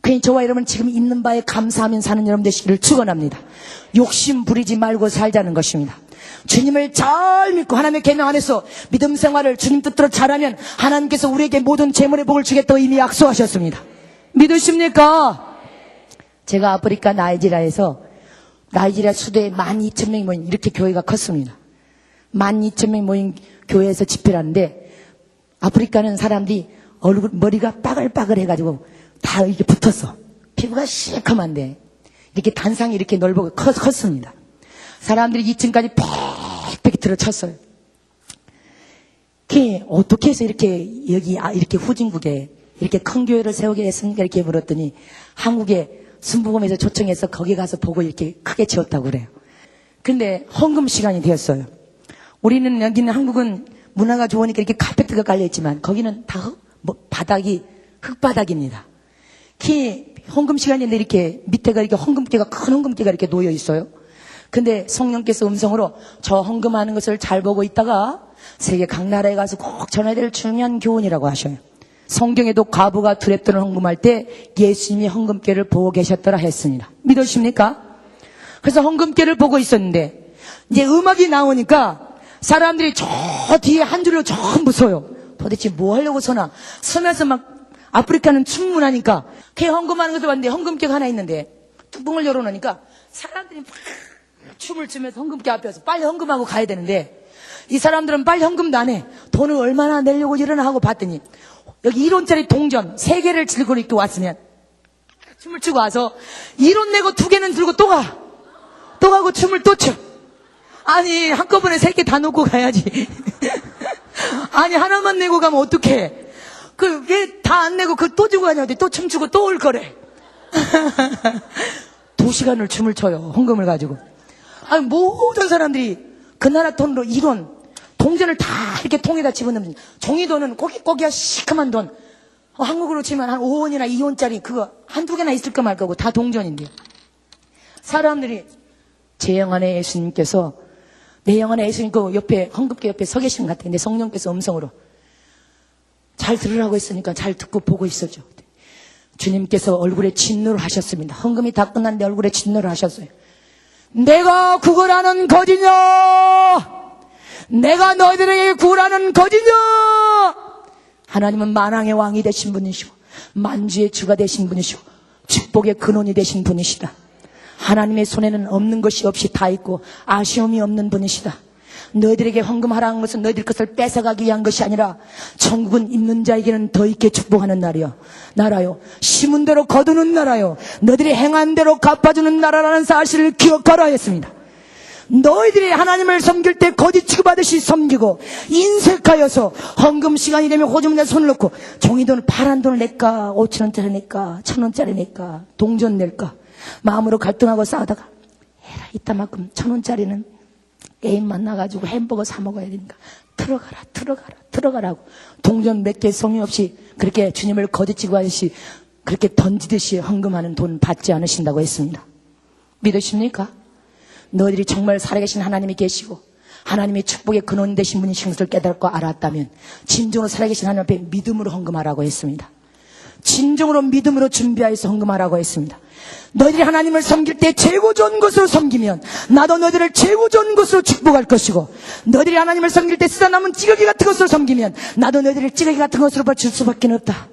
그러니 저와 여러분 지금 있는 바에 감사하며 사는 여러분 되시기를 축원합니다. 욕심 부리지 말고 살자는 것입니다. 주님을 잘 믿고 하나님의 계명 안에서 믿음 생활을 주님 뜻대로 잘하면 하나님께서 우리에게 모든 재물의 복을 주겠다고 이미 약속하셨습니다. 믿으십니까? 제가 아프리카 나이지리아에서 나이지리아 수도에 12,000명이 모인 이렇게 교회가 컸습니다. 12,000명이 모인 교회에서 집회를 하는데 아프리카는 사람들이 머리가 빠글빠글 해가지고 다 이렇게 붙었어. 피부가 시커먼데 이렇게 단상이 이렇게 넓고 컸습니다. 사람들이 2층까지 빽빽히 들어쳤어요. 어떻게 해서 이렇게 이렇게 후진국에 이렇게 큰 교회를 세우게 했습니까? 이렇게 물었더니 한국에 순복음에서 초청해서 거기 가서 보고 이렇게 크게 지었다고 그래요. 근데 헌금 시간이 되었어요. 우리는 여기는 한국은 문화가 좋으니까 이렇게 카페트가 깔려있지만 거기는 다 바닥이 흙바닥입니다. 헌금 시간인데 이렇게 밑에가 이렇게 헌금깨가 큰 헌금깨가 이렇게 놓여 있어요. 근데 성령께서 음성으로 저 헌금하는 것을 잘 보고 있다가 세계 각 나라에 가서 꼭 전해야 될 중요한 교훈이라고 하셔요. 성경에도 과부가 두랩돈을 헌금할 때 예수님이 헌금깨를 보고 계셨더라 했습니다. 믿으십니까? 그래서 헌금깨를 보고 있었는데 이제 음악이 나오니까 사람들이 저 뒤에 한 줄로 전부 서요. 도대체 뭐 하려고 서나 서면서 막 아프리카는 춤문화니까 걔 헌금하는 것도 봤는데 헌금깨가 하나 있는데 뚜껑을 열어놓으니까 사람들이 막 춤을 추면서 헌금깨 앞에서 빨리 헌금하고 가야 되는데 이 사람들은 빨리 헌금도 안 해. 돈을 얼마나 내려고 일어나 하고 봤더니 여기 1원짜리 동전 3개를 들고 이렇게 왔으면 춤을 추고 와서 1원 내고 2개는 들고 또 가고 춤을 또 춰. 아니 한꺼번에 3개 다 놓고 가야지. 아니 하나만 내고 가면 어떡해. 왜 다 안 내고 또 주고 가냐고 또 춤추고 또 올 거래. 2시간을 춤을 춰요. 헌금을 가지고. 아니 모든 사람들이 그 나라 돈으로 1원 동전을 다 이렇게 통에다 집어넣으면 종이돈은 꼬기꼬기야 시큼한 돈. 한국으로 치면 한 5원이나 2원짜리 그거 한두 개나 있을까 말 거고 다 동전인데 사람들이 제 영 안에 예수님께서 내 영 안에 예수님 그 옆에, 헌금계 옆에 서 계신 것 같아. 근데 성령께서 음성으로 잘 들으라고 했으니까 잘 듣고 보고 있어줘. 주님께서 얼굴에 진노를 하셨습니다. 헌금이 다 끝났는데 얼굴에 진노를 하셨어요. 내가 구걸하는 거지냐? 내가 너희들에게 구걸하는 거지냐? 하나님은 만왕의 왕이 되신 분이시고 만주의 주가 되신 분이시고 축복의 근원이 되신 분이시다. 하나님의 손에는 없는 것이 없이 다 있고 아쉬움이 없는 분이시다. 너희들에게 헌금하라는 것은 너희들 것을 뺏어가기 위한 것이 아니라 천국은 있는 자에게는 더 있게 축복하는 나라요. 심은 대로 거두는 나라요. 너희들이 행한 대로 갚아주는 나라라는 사실을 기억하라 했습니다. 너희들이 하나님을 섬길 때 거짓 취급하듯이 섬기고 인색하여서 헌금 시간이 되면 호주머니에 손을 넣고 종이돈을 파란 돈을 낼까 5,000원짜리 낼까 1,000원짜리 낼까 동전 낼까 마음으로 갈등하고 싸우다가 에라 이따만큼 1,000원짜리는 게임 만나가지고 햄버거 사 먹어야 되니까 들어가라고 동전 몇 개 성의 없이 그렇게 주님을 거짓 취급하듯이 그렇게 던지듯이 헌금하는 돈 받지 않으신다고 했습니다. 믿으십니까? 너희들이 정말 살아계신 하나님이 계시고 하나님의 축복의 근원 되신 분이신 것을 깨닫고 알았다면 진정으로 살아계신 하나님 앞에 믿음으로 헌금하라고 했습니다. 진정으로 믿음으로 준비하여서 헌금하라고 했습니다. 너희들이 하나님을 섬길 때 최고 좋은 것으로 섬기면 나도 너희들을 최고 좋은 것으로 축복할 것이고 너희들이 하나님을 섬길 때 쓰다 남은 찌꺼기 같은 것으로 섬기면 나도 너희들을 찌꺼기 같은 것으로 바칠 수밖에 없다.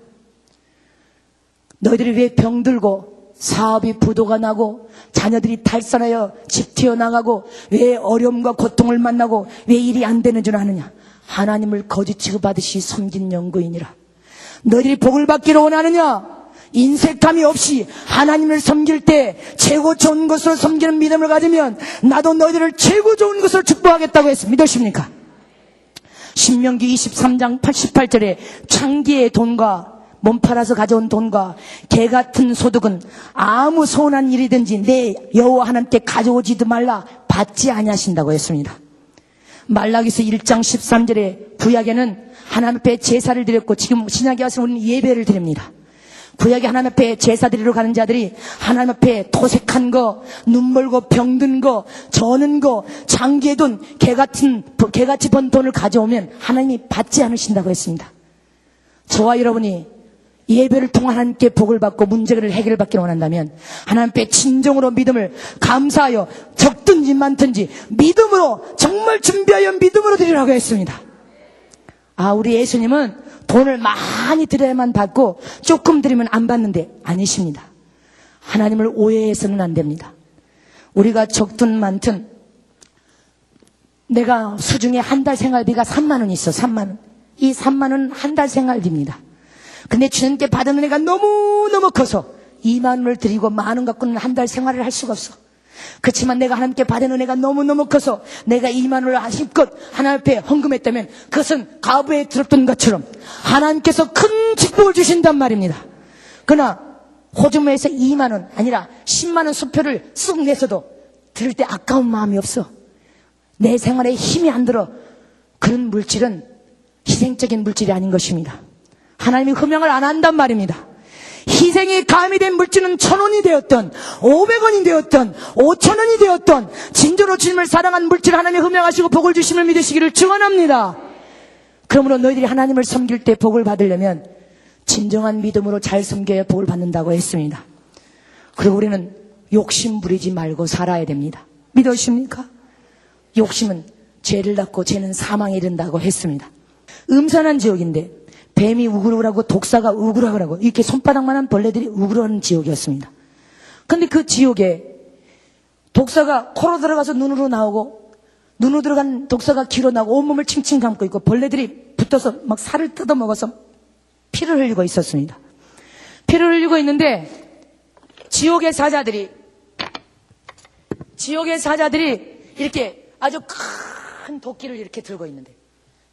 너희들이 왜 병들고 사업이 부도가 나고 자녀들이 탈선하여 집 튀어나가고 왜 어려움과 고통을 만나고 왜 일이 안 되는 줄 아느냐? 하나님을 거짓 취급하듯이 섬긴 연구인이라. 너희들이 복을 받기를 원하느냐? 인색함이 없이 하나님을 섬길 때 최고 좋은 것으로 섬기는 믿음을 가지면 나도 너희들을 최고 좋은 것으로 축복하겠다고 했습니다. 믿으십니까? 신명기 23장 88절에 창기의 돈과 몸 팔아서 가져온 돈과 개 같은 소득은 아무 서운한 일이든지 내 여호와 하나님께 가져오지도 말라 받지 아니하신다고 했습니다. 말라기서 1장 13절에 구약에는 하나님 앞에 제사를 드렸고 지금 신약에 와서 우리는 예배를 드립니다. 구약에 하나님 앞에 제사 드리러 가는 자들이 하나님 앞에 토색한 거, 눈멀고 병든 거, 저는 거, 장기에 돈, 개같이 번 돈을 가져오면 하나님이 받지 않으신다고 했습니다. 저와 여러분이 예배를 통해 하나님께 복을 받고 문제를 해결받기를 원한다면 하나님 앞에 진정으로 믿음을 감사하여 적든지 많든지 믿음으로 정말 준비하여 믿음으로 드리라고 했습니다. 우리 예수님은 돈을 많이 드려야만 받고 조금 드리면 안 받는데 아니십니다. 하나님을 오해해서는 안 됩니다. 우리가 적든 많든 내가 수중에 한 달 생활비가 3만 원 있어. 3만 원. 이 3만 원은 한 달 생활비입니다. 근데 주님께 받은 은혜가 너무너무 커서 2만 원을 드리고 만 원 갖고는 한 달 생활을 할 수가 없어. 그렇지만 내가 하나님께 받은 은혜가 너무너무 커서 내가 2만 원을 힘껏 하나님 앞에 헌금했다면 그것은 가부에 들었던 것처럼 하나님께서 큰 축복을 주신단 말입니다. 그러나 호주머니에서 2만 원 아니라 10만 원 수표를 쓱 내서도 들을 때 아까운 마음이 없어. 내 생활에 힘이 안 들어. 그런 물질은 희생적인 물질이 아닌 것입니다. 하나님이 흠양을 안 한단 말입니다. 희생이 가미된 물질은 1,000원이 되었던 500원이 되었던 5,000원이 되었던 진정으로 주님을 사랑한 물질 하나님이 흠양하시고 복을 주심을 믿으시기를 축원합니다. 그러므로 너희들이 하나님을 섬길 때 복을 받으려면 진정한 믿음으로 잘 섬겨야 복을 받는다고 했습니다. 그리고 우리는 욕심 부리지 말고 살아야 됩니다. 믿으십니까? 욕심은 죄를 낳고 죄는 사망에 이른다고 했습니다. 음산한 지옥인데 뱀이 우글우글하고 독사가 우글우글하고 이렇게 손바닥만한 벌레들이 우글우글하는 지옥이었습니다. 그런데 그 지옥에 독사가 코로 들어가서 눈으로 나오고 눈으로 들어간 독사가 귀로 나오고 온몸을 칭칭 감고 있고 벌레들이 붙어서 막 살을 뜯어먹어서 피를 흘리고 있었습니다. 피를 흘리고 있는데 지옥의 사자들이 이렇게 아주 큰 도끼를 이렇게 들고 있는데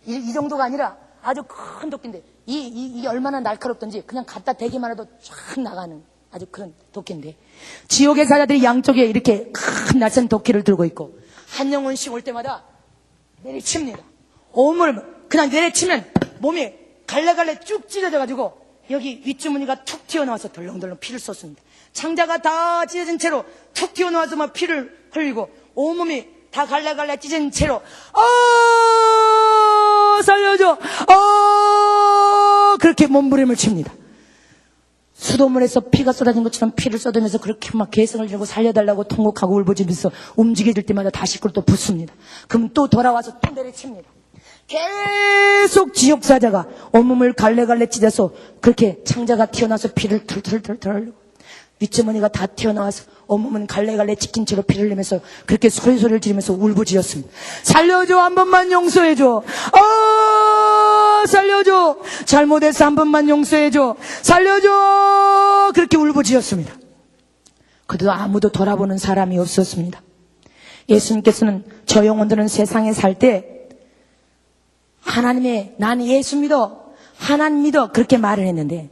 이 정도가 아니라 아주 큰 도끼인데 이게 얼마나 날카롭던지 그냥 갖다 대기만 해도 쫙 나가는 아주 그런 도끼인데 지옥의 사자들이 양쪽에 이렇게 큰 날쌘 도끼를 들고 있고 한 영혼씩 올 때마다 내리칩니다. 온몸을 그냥 내리치면 몸이 갈래갈래 쭉 찢어져가지고 여기 윗주머니가 툭 튀어나와서 덜렁덜렁 피를 쏟습니다. 창자가 다 찢어진 채로 툭 튀어나와서 막 피를 흘리고 온몸이 다 갈래갈래 찢은 채로 살려줘 그렇게 몸부림을 칩니다. 수도문에서 피가 쏟아진 것처럼 피를 쏟으면서 그렇게 막 개성을 지르고 살려달라고 통곡하고 울부짖으면서 움직여질 때마다 다시 그걸 또 붓습니다. 그럼 또 돌아와서 또 내리칩니다. 계속 지옥사자가 온몸을 갈래갈래 찢어서 그렇게 창자가 튀어나와서 피를 털털털털 흘리고 윗주머니가 다 튀어나와서 온몸은 갈래갈래 찢긴 채로 피를 흘리면서 그렇게 소리를 지르면서 울부짖었습니다. 살려줘, 한 번만 용서해줘. 살려줘, 잘못해서 한 번만 용서해줘. 살려줘, 그렇게 울부짖었습니다. 그래도 아무도 돌아보는 사람이 없었습니다. 예수님께서는 저 영혼들은 세상에 살 때 하나님의 나는 예수 믿어, 하나님 믿어 그렇게 말을 했는데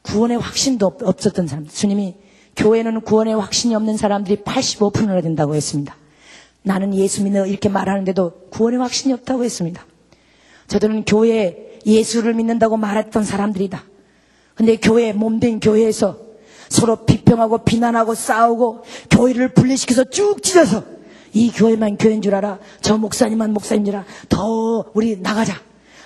구원의 확신도 없었던 사람. 주님이 교회는 구원의 확신이 없는 사람들이 85%나 된다고 했습니다. 나는 예수 믿어 이렇게 말하는데도 구원의 확신이 없다고 했습니다. 저들은 교회에 예수를 믿는다고 말했던 사람들이다. 근데 교회, 몸된 교회에서 서로 비평하고 비난하고 싸우고 교회를 분리시켜서 쭉 찢어서 이 교회만 교회인 줄 알아, 저 목사님만 목사인 줄 알아, 더 우리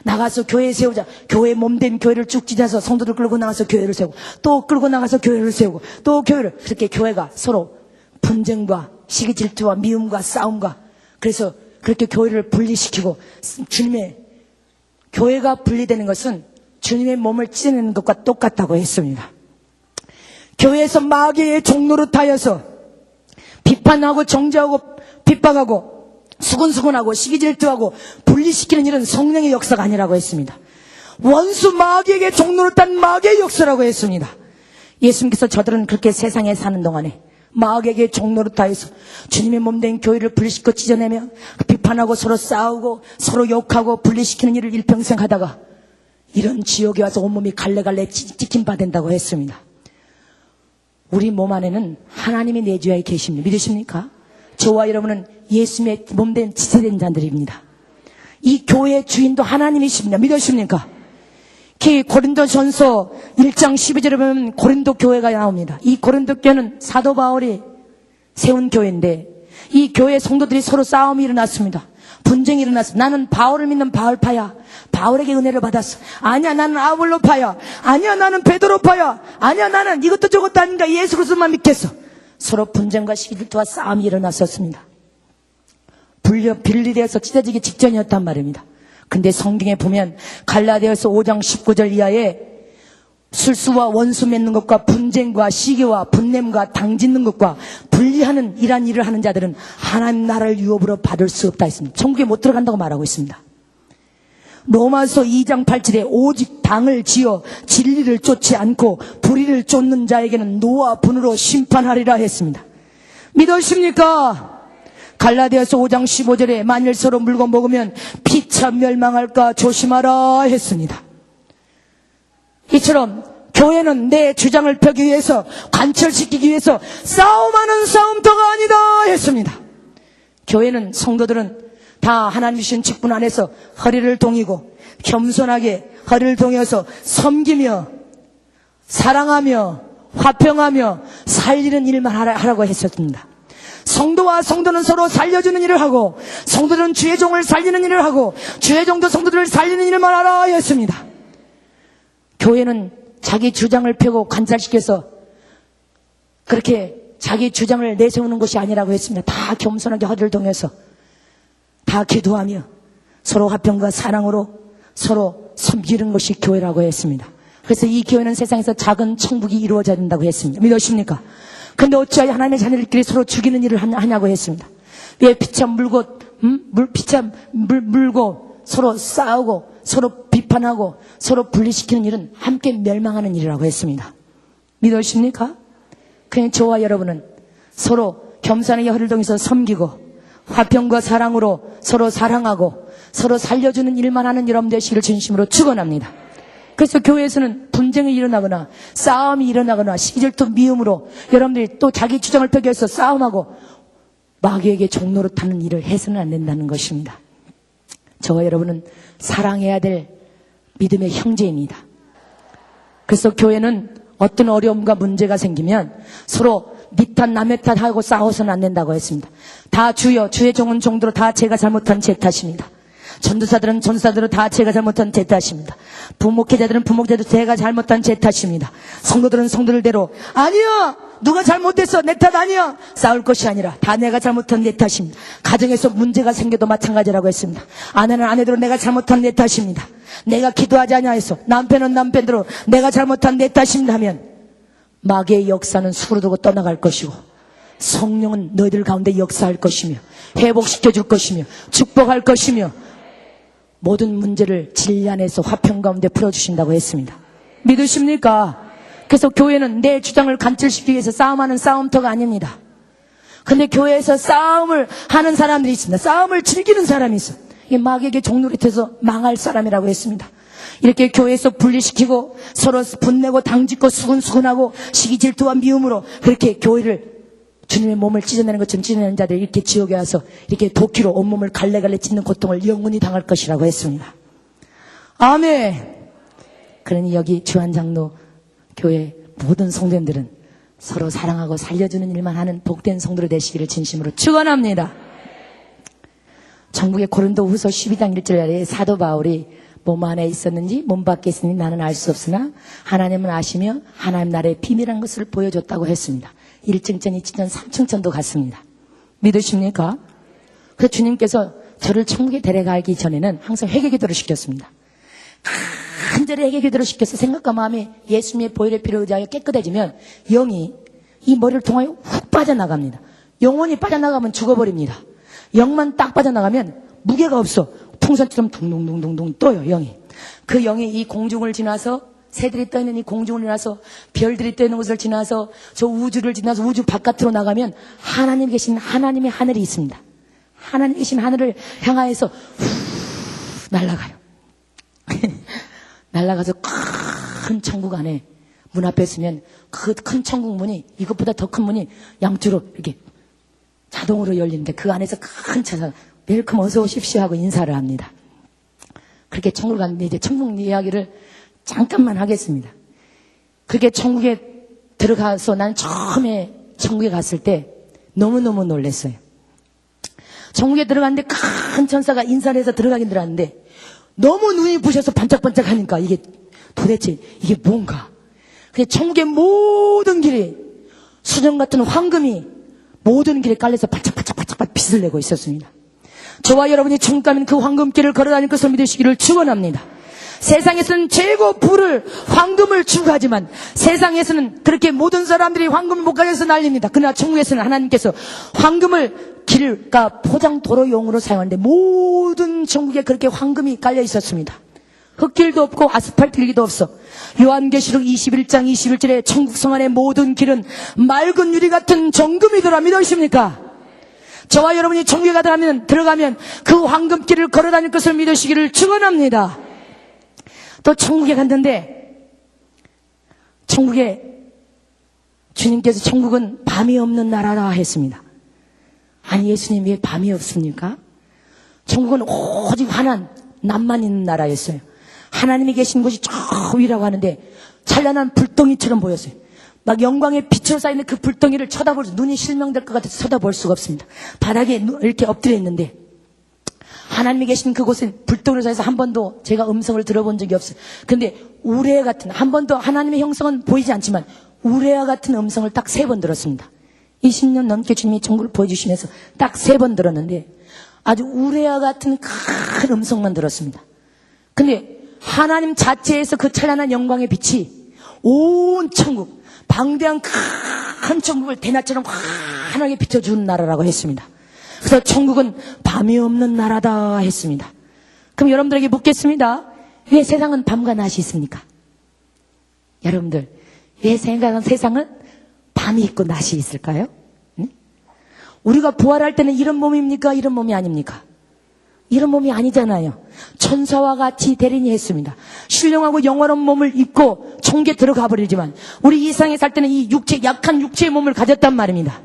나가서 교회 세우자. 교회 몸된 교회를 쭉 찢어서 성도들 끌고 나가서 교회를 세우고 또 끌고 나가서 교회를 세우고 또 교회를, 그렇게 교회가 서로 분쟁과 시기 질투와 미움과 싸움과, 그래서 그렇게 교회를 분리시키고, 주님의 교회가 분리되는 것은 주님의 몸을 찢어내는 것과 똑같다고 했습니다. 교회에서 마귀의 종노릇하여서 비판하고 정죄하고 핍박하고 수근수근하고 시기질투하고 분리시키는 일은 성령의 역사가 아니라고 했습니다. 원수 마귀에게 종노릇한 마귀의 역사라고 했습니다. 예수님께서 저들은 그렇게 세상에 사는 동안에 마귀에게 종노릇하여서 주님의 몸된 교회를 분리시켜 찢어내며 비판하고 서로 싸우고 서로 욕하고 분리시키는 일을 일평생 하다가 이런 지옥에 와서 온몸이 갈래갈래 찢긴 바 된다고 했습니다. 우리 몸 안에는 하나님이 내주하에 계십니다. 믿으십니까? 저와 여러분은 예수님의 몸된 지체된 자들입니다. 이 교회의 주인도 하나님이십니다. 믿으십니까? 고린도전서 1장 12절에 보면 고린도 교회가 나옵니다. 이 고린도 교회는 사도 바울이 세운 교회인데 이 교회 성도들이 서로 싸움이 일어났습니다. 분쟁이 일어났습니다. 나는 바울을 믿는 바울파야. 바울에게 은혜를 받았어. 아니야, 나는 아볼로파야. 아니야, 나는 베드로파야. 아니야, 나는 이것도 저것도 아닌가, 예수 그리스도만 믿겠어. 서로 분쟁과 시기질투와 싸움이 일어났었습니다. 분리되어서 찢어지기 직전이었단 말입니다. 근데 성경에 보면 갈라디아서 5장 19절 이하에 술수와 원수 맺는 것과 분쟁과 시기와 분냄과 당짓는 것과 분리하는 이러한 일을 하는 자들은 하나님 나라를 유업으로 받을 수 없다 했습니다. 천국에 못 들어간다고 말하고 있습니다. 로마서 2장 8절에 오직 당을 지어 진리를 쫓지 않고 불의를 쫓는 자에게는 노와 분으로 심판하리라 했습니다. 믿으십니까? 갈라디아서 5장 15절에 만일 서로 물고 먹으면 피차 멸망할까 조심하라 했습니다. 이처럼 교회는 내 주장을 펴기 위해서, 관철시키기 위해서 싸움하는 싸움터가 아니다 했습니다. 교회는, 성도들은 다 하나님 주신 직분 안에서 허리를 동이고 겸손하게 허리를 동여서 섬기며 사랑하며 화평하며 살리는 일만 하라고 했었습니다. 성도와 성도는 서로 살려주는 일을 하고 성도들은 주의 종을 살리는 일을 하고 주의 종도 성도들을 살리는 일만 하라 했습니다. 교회는 자기 주장을 펴고 관찰시켜서 그렇게 자기 주장을 내세우는 것이 아니라고 했습니다. 다 겸손하게 허리를 동여서 다 기도하며 서로 화평과 사랑으로 서로 섬기는 것이 교회라고 했습니다. 그래서 이 교회는 세상에서 작은 천국이 이루어져야 된다고 했습니다. 믿으십니까? 근데 어찌하여 하나님의 자녀들끼리 서로 죽이는 일을 하냐고 했습니다. 왜 피참 물고 물고 서로 싸우고 서로 비판하고 서로 분리시키는 일은 함께 멸망하는 일이라고 했습니다. 믿으십니까? 그냥 저와 여러분은 서로 겸손하게 허리를 동여서 섬기고 화평과 사랑으로 서로 사랑하고 서로 살려주는 일만 하는 여러분 되시기를 진심으로 축원합니다. 그래서 교회에서는 분쟁이 일어나거나 싸움이 일어나거나 시기질투 미움으로 여러분들이 또 자기 주장을 펴기 위해서 싸움하고 마귀에게 종노릇하는 일을 해서는 안 된다는 것입니다. 저와 여러분은 사랑해야 될 믿음의 형제입니다. 그래서 교회는 어떤 어려움과 문제가 생기면 서로 니 탓 남의 탓하고 싸워서는 안 된다고 했습니다. 다 주여, 주의 종은 종대로 다 제가 잘못한 제 탓입니다. 전도사들은 전도사대로 다 제가 잘못한 제 탓입니다. 부목회자들은 부목회자대로 제가 잘못한 제 탓입니다. 성도들은 성도들대로 아니야, 누가 잘못했어, 내 탓 아니야, 싸울 것이 아니라 다 내가 잘못한 내 탓입니다. 가정에서 문제가 생겨도 마찬가지라고 했습니다. 아내는 아내대로 내가 잘못한 내 탓입니다. 내가 기도하지 아니하여서 남편은 남편대로 내가 잘못한 내 탓입니다 하면 마귀의 역사는 수그러들고 떠나갈 것이고 성령은 너희들 가운데 역사할 것이며 회복시켜줄 것이며 축복할 것이며 모든 문제를 진리 안에서 화평 가운데 풀어주신다고 했습니다. 믿으십니까? 그래서 교회는 내 주장을 관철시키기 위해서 싸움하는 싸움터가 아닙니다. 근데 교회에서 싸움을 하는 사람들이 있습니다. 싸움을 즐기는 사람이 있어요. 이 마귀에게 종노릇해서 망할 사람이라고 했습니다. 이렇게 교회에서 분리시키고 서로 분내고 당짓고 수근수근하고 시기질투와 미움으로 그렇게 교회를 주님의 몸을 찢어내는 것처럼 찢어내는 자들이 이렇게 지옥에 와서 이렇게 도끼로 온몸을 갈래갈래 찢는 고통을 영원히 당할 것이라고 했습니다. 아멘. 그러니 여기 주한장로 교회 모든 성도님들은 서로 사랑하고 살려주는 일만 하는 복된 성도로 되시기를 진심으로 축원합니다. 전국의 고린도 후서 12장 1절에 사도 바울이 몸 안에 있었는지 몸 밖에 있었는지 나는 알 수 없으나 하나님은 아시며 하나님 나라의 비밀한 것을 보여줬다고 했습니다. 1층전, 2층전, 3층전도 갔습니다. 믿으십니까? 그래서 주님께서 저를 천국에 데려가기 전에는 항상 회개기도를 시켰습니다. 간절히 회개기도를 시켜서 생각과 마음이 예수님의 보혈의 피를 의지하여 깨끗해지면 영이 이 머리를 통하여 훅 빠져나갑니다. 영혼이 빠져나가면 죽어버립니다. 영만 딱 빠져나가면 무게가 없어. 풍선처럼 둥둥둥둥둥 떠요, 영이. 그 영이 이 공중을 지나서 새들이 떠있는 이 공중을 지나서 별들이 떠있는 곳을 지나서 저 우주를 지나서 우주 바깥으로 나가면 하나님 계신 하나님의 하늘이 있습니다. 하나님 계신 하늘을 향하여서 후 날아가요. 날아가서 큰 천국 안에 문 앞에 있으면 그 큰 천국 문이 이것보다 더 큰 문이 양쪽으로 이렇게 자동으로 열리는데 그 안에서 큰 차가 웰컴 어서 오십시오 하고 인사를 합니다. 그렇게 천국을 갔는데 이제 천국 이야기를 잠깐만 하겠습니다. 그렇게 천국에 들어가서 난 처음에 천국에 갔을 때 너무너무 놀랐어요. 천국에 들어갔는데 큰 천사가 인사를 해서 들어가긴 들어갔는데 너무 눈이 부셔서 반짝반짝 하니까 이게 도대체 이게 뭔가. 그냥 천국의 모든 길이 수정 같은 황금이 모든 길에 깔려서 반짝반짝 빛을 내고 있었습니다. 저와 여러분이 천국 가면 그 황금길을 걸어다닐 것을 믿으시기를 축원합니다. 세상에서는 최고 부를 황금을 추구하지만 세상에서는 그렇게 모든 사람들이 황금을 못 가져서 난립니다. 그러나 천국에서는 하나님께서 황금을 길가 포장 도로용으로 사용하는데 모든 천국에 그렇게 황금이 깔려 있었습니다. 흙길도 없고 아스팔트 길도 없어. 요한계시록 21장 21절에 천국 성 안의 모든 길은 맑은 유리 같은 정금이더라. 믿으십니까? 저와 여러분이 천국에 들어가면 그 황금길을 걸어다닐 것을 믿으시기를 축원합니다. 또 천국에 갔는데 천국에 주님께서 천국은 밤이 없는 나라라 했습니다. 아니 예수님 왜 밤이 없습니까? 천국은 오직 환한 낮만 있는 나라였어요. 하나님이 계신 곳이 저 위라고 하는데 찬란한 불덩이처럼 보였어요. 막 영광의 빛으로 쌓이는 그 불덩이를 쳐다볼 수, 눈이 실명될 것 같아서 쳐다볼 수가 없습니다. 바닥에 이렇게 엎드려 있는데 하나님이 계신 그곳에 불덩이로 쌓여서 한 번도 제가 음성을 들어본 적이 없어요. 근데 우레와 같은, 한 번도 하나님의 형성은 보이지 않지만 우레와 같은 음성을 딱 3번 들었습니다. 20년 넘게 주님이 천국을 보여주시면서 딱 3번 들었는데 아주 우레와 같은 큰 음성만 들었습니다. 근데 하나님 자체에서 그 찬란한 영광의 빛이 온 천국, 방대한 큰 천국을 대낮처럼 환하게 비춰주는 나라라고 했습니다. 그래서 천국은 밤이 없는 나라다 했습니다. 그럼 여러분들에게 묻겠습니다. 왜 세상은 밤과 낮이 있습니까? 여러분들, 왜 세상은 밤이 있고 낮이 있을까요? 응? 우리가 부활할 때는 이런 몸입니까? 이런 몸이 아닙니까? 이런 몸이 아니잖아요. 천사와 같이 대리니 했습니다. 신령하고 영원한 몸을 입고 천국에 들어가 버리지만 우리 이 세상에 살 때는 이 약한 육체의 몸을 가졌단 말입니다.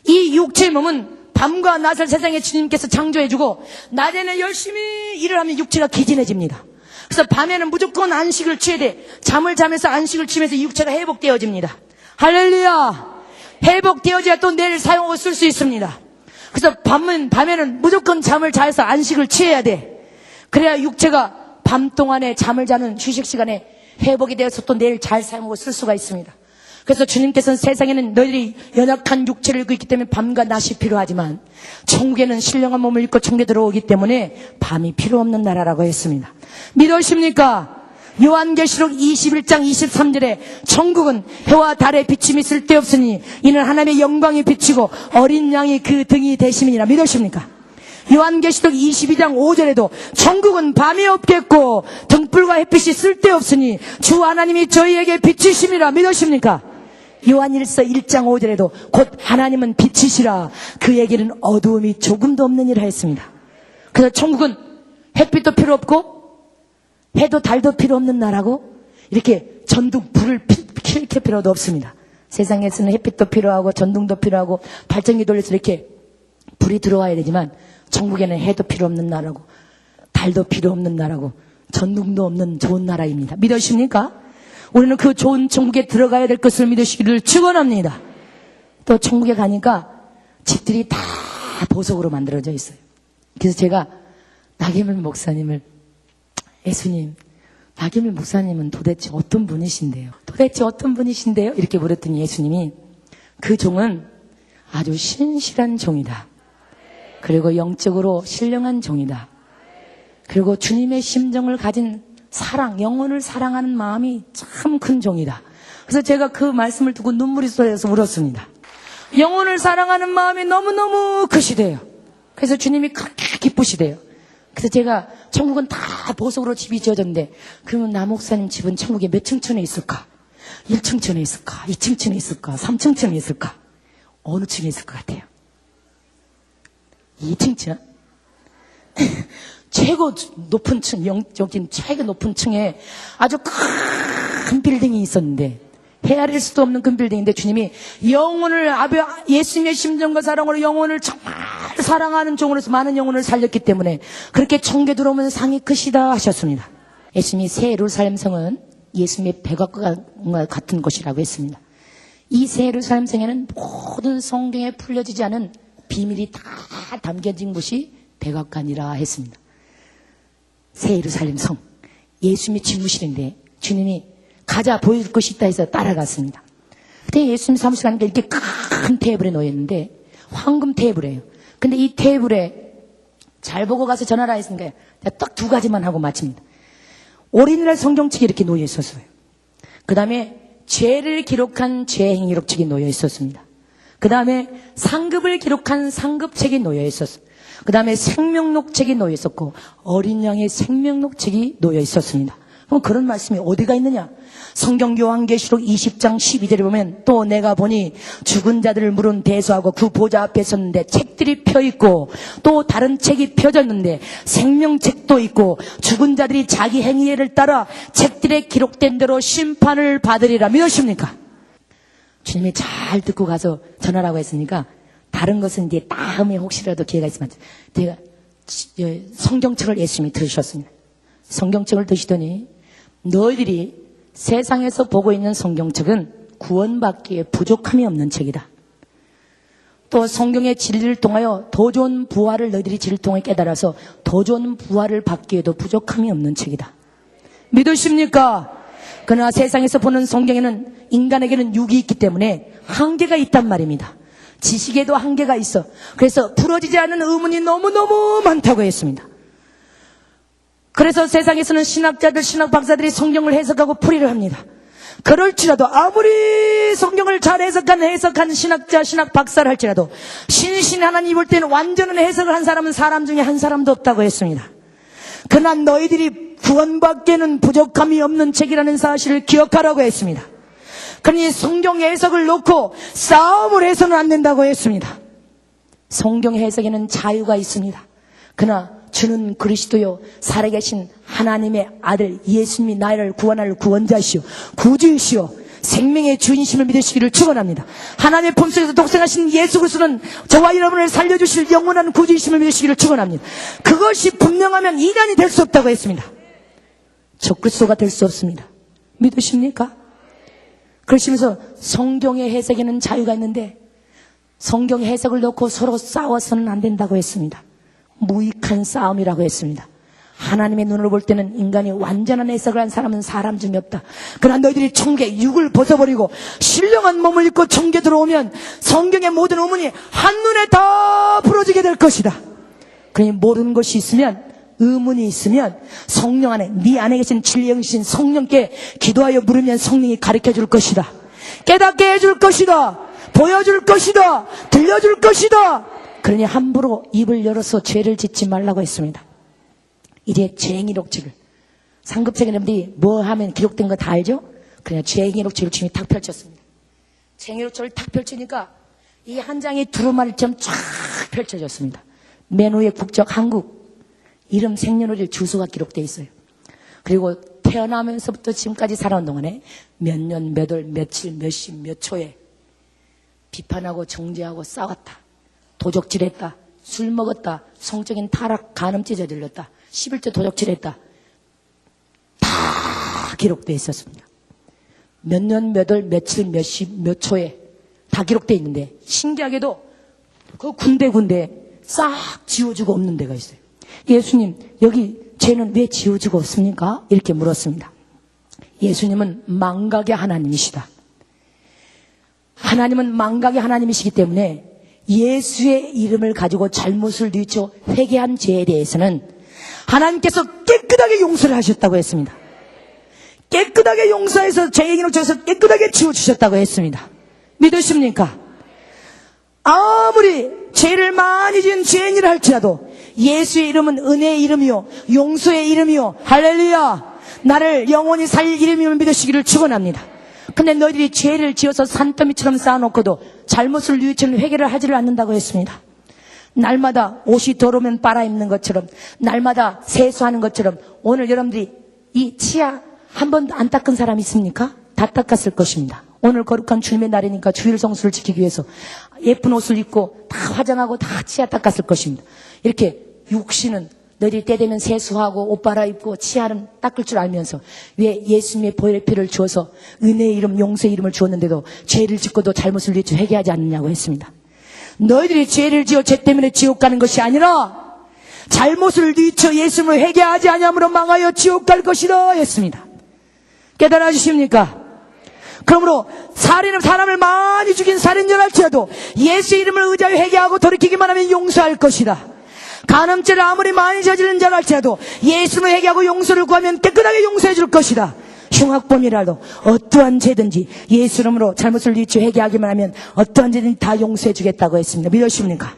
이 육체의 몸은 밤과 낮을 세상에 주님께서 창조해주고 낮에는 열심히 일을 하면 육체가 기진해집니다. 그래서 밤에는 무조건 안식을 취해야 돼. 잠을 자면서 안식을 취하면서 육체가 회복되어집니다. 할렐루야. 회복되어져야 또 내일 사용하고 쓸 수 있습니다. 그래서 밤에는 무조건 잠을 자서 안식을 취해야 돼. 그래야 육체가 밤 동안에 잠을 자는 휴식 시간에 회복이 되어서 또 내일 잘 사용하고 쓸 수가 있습니다. 그래서 주님께서는 세상에는 너희들이 연약한 육체를 입고 있기 때문에 밤과 낮이 필요하지만 천국에는 신령한 몸을 입고 천국에 들어오기 때문에 밤이 필요 없는 나라라고 했습니다. 믿으십니까? 요한계시록 21장 23절에 천국은 해와 달의 비침이 쓸데없으니 이는 하나님의 영광이 비치고 어린 양이 그 등이 되심이니라. 믿으십니까? 요한계시록 22장 5절에도 천국은 밤이 없겠고 등불과 햇빛이 쓸데없으니 주 하나님이 저희에게 비치심이라. 믿으십니까? 요한일서 1장 5절에도 곧 하나님은 빛이시라 그에게는 어두움이 조금도 없느니라 했습니다. 그래서 천국은 햇빛도 필요 없고 해도 달도 필요 없는 나라고 이렇게 전등 불을 킬 필요도 없습니다. 세상에서는 햇빛도 필요하고 전등도 필요하고 발전기 돌려서 이렇게 불이 들어와야 되지만 천국에는 해도 필요 없는 나라고 달도 필요 없는 나라고 전등도 없는 좋은 나라입니다. 믿으십니까? 우리는 그 좋은 천국에 들어가야 될 것을 믿으시기를 축원합니다. 또 천국에 가니까 집들이 다 보석으로 만들어져 있어요. 그래서 제가 나경일 목사님을 예수님, 나경일 목사님은 도대체 어떤 분이신데요? 이렇게 물었더니 예수님이 그 종은 아주 신실한 종이다. 그리고 영적으로 신령한 종이다. 그리고 주님의 심정을 가진 사랑, 영혼을 사랑하는 마음이 참 큰 종이다. 그래서 제가 그 말씀을 듣고 눈물이 쏟아져서 울었습니다. 영혼을 사랑하는 마음이 너무너무 크시대요. 그래서 주님이 그렇게 기쁘시대요. 그래서 제가 천국은 다 보석으로 집이 지어졌는데 그러면 나 목사님 집은 천국에 몇 층천에 있을까? 1층천에 있을까? 2층천에 있을까? 3층천에 있을까? 어느 층에 있을 것 같아요? 2층천? 최고 높은 층, 영적인 최고 높은 층에 아주 큰 빌딩이 있었는데 헤아릴 수도 없는 큰 빌딩인데 주님이 영혼을 예수님의 심정과 사랑으로 영혼을 정말 사랑하는 종으로서 많은 영혼을 살렸기 때문에 그렇게 천국에 들어오면 상이 크시다 하셨습니다. 예수님이 새 예루살렘 성은 예수님의 백악과 같은 곳이라고 했습니다. 이 새 예루살렘 성에는 모든 성경에 풀려지지 않은 비밀이 다 담겨진 곳이 백악관이라 했습니다. 새 예루살렘 성, 예수님의 집무실인데 주님이 가자 보여줄 것이 있다 해서 따라갔습니다. 그때 예수님 사무실 가니까 이렇게 큰 테이블에 놓여있는데 황금 테이블이에요. 근데 이 테이블에 잘 보고 가서 전화라 했으니까 딱 2가지만 하고 마칩니다. 오리지널 성경책이 이렇게 놓여 있었어요. 그 다음에 죄를 기록한 죄행기록책이 놓여 있었습니다. 그 다음에 상급을 기록한 상급책이 놓여 있었어요. 그 다음에 생명록책이 놓여 있었고 어린 양의 생명록책이 놓여 있었습니다. 그럼 그런 말씀이 어디가 있느냐? 성경 요한계시록 20장 12절에 보면 또 내가 보니 죽은 자들을 물은 대수하고 그 보좌 앞에 섰는데 책들이 펴있고 또 다른 책이 펴졌는데 생명책도 있고 죽은 자들이 자기 행위를 따라 책들에 기록된 대로 심판을 받으리라. 믿으십니까? 주님이 잘 듣고 가서 전하라고 했으니까 다른 것은 이제 다음에 혹시라도 기회가 있으면 제가 성경책을 예수님이 들으셨습니다. 성경책을 드시더니 너희들이 세상에서 보고 있는 성경책은 구원받기에 부족함이 없는 책이다. 또 성경의 진리를 통하여 더 좋은 부활을 너희들이 진리를 통해 깨달아서 더 좋은 부활을 받기에도 부족함이 없는 책이다. 믿으십니까? 그러나 세상에서 보는 성경에는 인간에게는 육이 있기 때문에 한계가 있단 말입니다. 지식에도 한계가 있어. 그래서 풀어지지 않는 의문이 너무너무 많다고 했습니다. 그래서 세상에서는 신학자들, 신학박사들이 성경을 해석하고 풀이를 합니다. 그럴지라도 아무리 성경을 잘 해석한 신학자, 신학박사를 할지라도 신신 하나님 볼 때는 완전한 해석을 한 사람은 사람 중에 한 사람도 없다고 했습니다. 그러나 너희들이 구원받기에는 부족함이 없는 책이라는 사실을 기억하라고 했습니다. 그러니 성경 해석을 놓고 싸움을 해서는 안 된다고 했습니다. 성경 해석에는 자유가 있습니다. 그러나 주는 그리스도요 살아계신 하나님의 아들 예수님이 나를 구원할 구원자시오 구주이시오 생명의 주인이심을 믿으시기를 축원합니다. 하나님의 품속에서 독생하신 예수 그리스도는 저와 여러분을 살려주실 영원한 구주이심을 믿으시기를 축원합니다. 그것이 분명하면 인간이 될 수 없다고 했습니다. 적그리스도가 될 수 없습니다. 믿으십니까? 그러시면서 성경의 해석에는 자유가 있는데 성경 해석을 놓고 서로 싸워서는 안 된다고 했습니다. 무익한 싸움이라고 했습니다. 하나님의 눈으로 볼 때는 인간이 완전한 해석을 한 사람은 사람 중에 없다. 그러나 너희들이 청개 육을 벗어버리고 신령한 몸을 입고 청개 들어오면 성경의 모든 의문이 한눈에 다 풀어지게 될 것이다. 그러니 모르는 것이 있으면, 의문이 있으면 성령 안에, 네 안에 계신 진리의 영이신 성령께 기도하여 물으면 성령이 가르쳐 줄 것이다. 깨닫게 해줄 것이다. 보여줄 것이다. 들려줄 것이다. 그러니 함부로 입을 열어서 죄를 짓지 말라고 했습니다. 이제 죄행위록지를, 상급자 여러분들이 뭐 하면 기록된 거 다 알죠? 그냥 죄행위록지를 주님이 탁 펼쳤습니다. 죄행위록지를 탁 펼치니까 이 한 장이 두루마리처럼 쫙 펼쳐졌습니다. 맨 위에 국적 한국, 이름, 생년월일, 주소가 기록되어 있어요. 그리고 태어나면서부터 지금까지 살아온 동안에 몇 년, 몇 월, 며칠, 몇 시, 몇 초에 비판하고 정죄하고 싸웠다, 도적질했다, 술 먹었다, 성적인 타락, 간음죄 저질렀다, 11조 도적질했다, 다 기록되어 있었습니다. 몇 년, 몇 월, 며칠, 몇 시, 몇 초에 다 기록되어 있는데 신기하게도 그 군데군데 싹 지워주고 없는 데가 있어요. 예수님, 여기 죄는 왜 지워주고 없습니까? 이렇게 물었습니다. 예수님은 망각의 하나님이시다. 하나님은 망각의 하나님이시기 때문에 예수의 이름을 가지고 잘못을 뉘쳐 회개한 죄에 대해서는 하나님께서 깨끗하게 용서를 하셨다고 했습니다. 깨끗하게 용서해서 죄행위를 통해서 깨끗하게 지워주셨다고 했습니다. 믿으십니까? 아무리 죄를 많이 지은 죄인이라 할지라도 예수의 이름은 은혜의 이름이요 용서의 이름이요 할렐루야, 나를 영원히 살릴 이름임을 믿으시기를 축원합니다. 근데 너희들이 죄를 지어서 산더미처럼 쌓아놓고도 잘못을 뉘우치는 회개를 하지를 않는다고 했습니다. 날마다 옷이 더러우면 빨아입는 것처럼, 날마다 세수하는 것처럼 오늘 여러분들이 이 치아 한 번도 안 닦은 사람 있습니까? 다 닦았을 것입니다. 오늘 거룩한 주님의 날이니까 주일 성수를 지키기 위해서 예쁜 옷을 입고 다 화장하고 다 치아 닦았을 것입니다. 이렇게 육신은 너희들이 때 되면 세수하고 옷 갈아입고 치아는 닦을 줄 알면서 왜 예수님의 보혈의 피를 주어서 은혜의 이름, 용서의 이름을 주었는데도 죄를 짓고도 잘못을 뉘쳐 회개하지 않느냐고 했습니다. 너희들이 죄를 지어 죄 때문에 지옥 가는 것이 아니라 잘못을 뉘쳐 예수님을 회개하지 아니함으로 망하여 지옥 갈 것이다 했습니다. 깨달아 주십니까? 그러므로 사람을 많이 죽인 살인자를 할지라도 예수의 이름을 의지하여 회개하고 돌이키기만 하면 용서할 것이다. 간음죄를 아무리 많이 저지른 자를 할지라도 예수를 회개하고 용서를 구하면 깨끗하게 용서해 줄 것이다. 흉악범이라도 어떠한 죄든지 예수 이름으로 잘못을 뉘쳐 회개하기만 하면 어떠한 죄든지 다 용서해 주겠다고 했습니다. 믿으십니까?